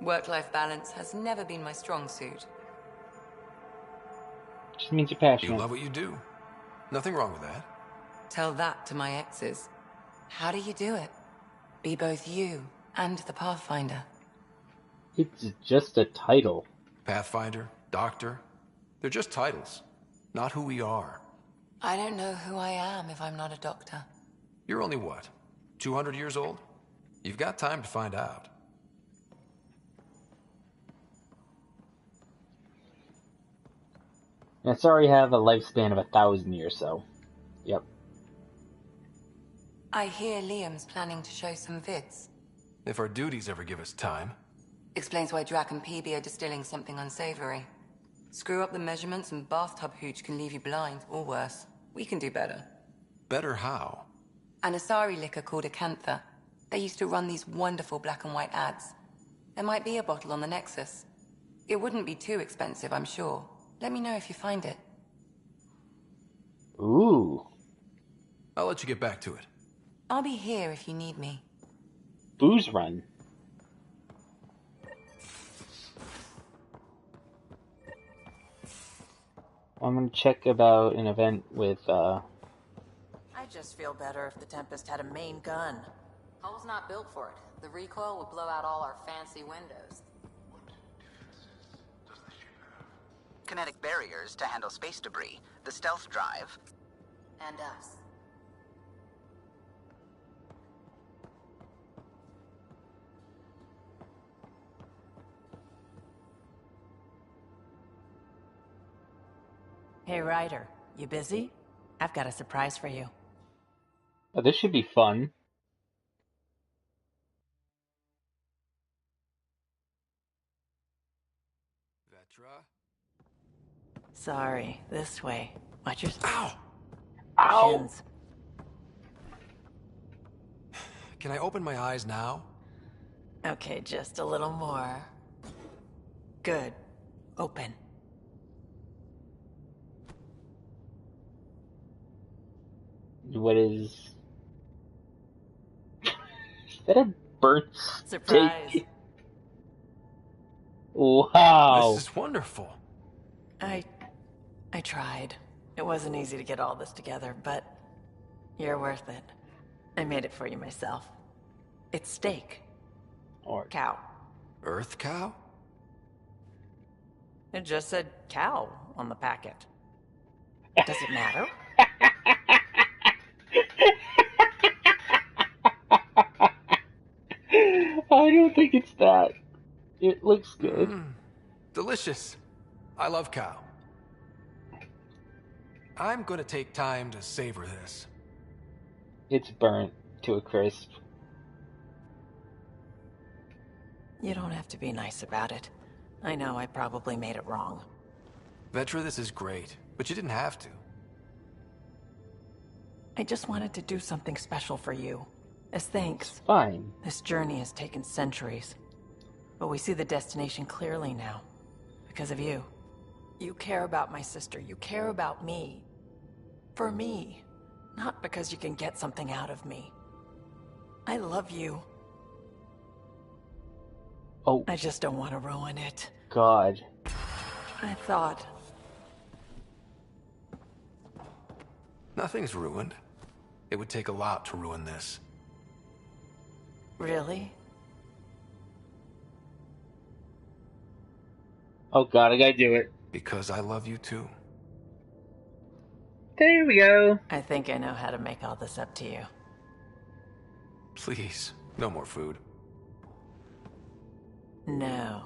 Work-life balance has never been my strong suit. Just means you're passionate. You love what you do. Nothing wrong with that. Tell that to my exes. How do you do it? Be both you and the Pathfinder. It's just a title. Pathfinder, Doctor, they're just titles, not who we are. I don't know who I am if I'm not a doctor. You're only what, 200 years old? You've got time to find out. And it's already have a lifespan of 1,000 years, so. Yep. I hear Liam's planning to show some vids. If our duties ever give us time. Explains why Drac and PB are distilling something unsavory. Screw up the measurements and bathtub hooch can leave you blind, or worse. We can do better. Better how? An Asari liquor called Acantha. They used to run these wonderful black and white ads. There might be a bottle on the Nexus. It wouldn't be too expensive, I'm sure. Let me know if you find it. Ooh. I'll let you get back to it. I'll be here if you need me. Booze run. I'm gonna check about an event with, I'd just feel better if the Tempest had a main gun. Hull's not built for it. The recoil would blow out all our fancy windows. Kinetic barriers to handle space debris, the stealth drive. And us. Hey, Ryder, you busy? I've got a surprise for you. Oh, this should be fun. Vetra? Sorry, this way. Watch your Ow! Ow! shins. Can I open my eyes now? Okay, just a little more. Good. Open. What is... Is that a burnt Surprise. steak? Wow. This is wonderful. I tried. It wasn't easy to get all this together, but you're worth it. I made it for you myself. It's steak. Or cow. Earth cow? It just said cow on the packet. Does it matter? I don't think it's that. It looks good. Delicious. I love cow. I'm gonna take time to savor this. It's burnt to a crisp. You don't have to be nice about it. I know I probably made it wrong. Vetra, this is great, but you didn't have to. I just wanted to do something special for you. As thanks. It's fine. This journey has taken centuries. But we see the destination clearly now. Because of you. You care about my sister. You care about me. For me. Not because you can get something out of me. I love you. Oh. I just don't want to ruin it. God. I thought... Nothing's ruined. It would take a lot to ruin this. Really? Oh God, I gotta do it. Because I love you too. There we go. I think I know how to make all this up to you. Please, no more food. No.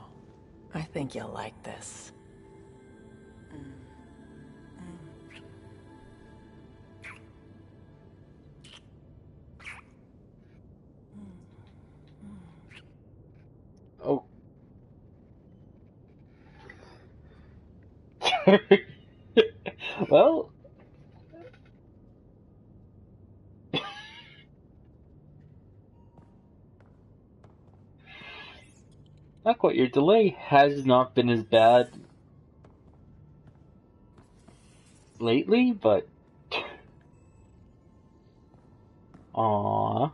I think you'll like this. Oh. Well. Not quite. Your delay has not been as bad lately, but... Aww.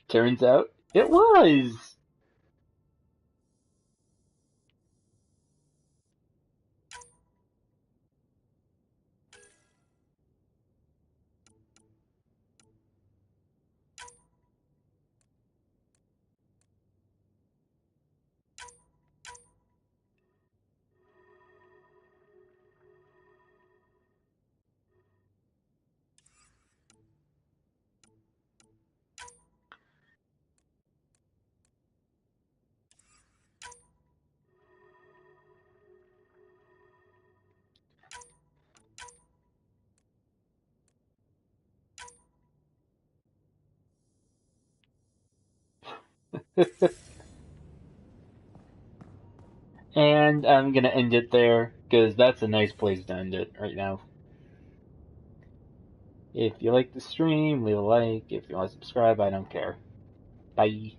Turns out it was. And I'm gonna end it there, because that's a nice place to end it right now. If you like the stream, leave a like. If you want to subscribe, I don't care. Bye.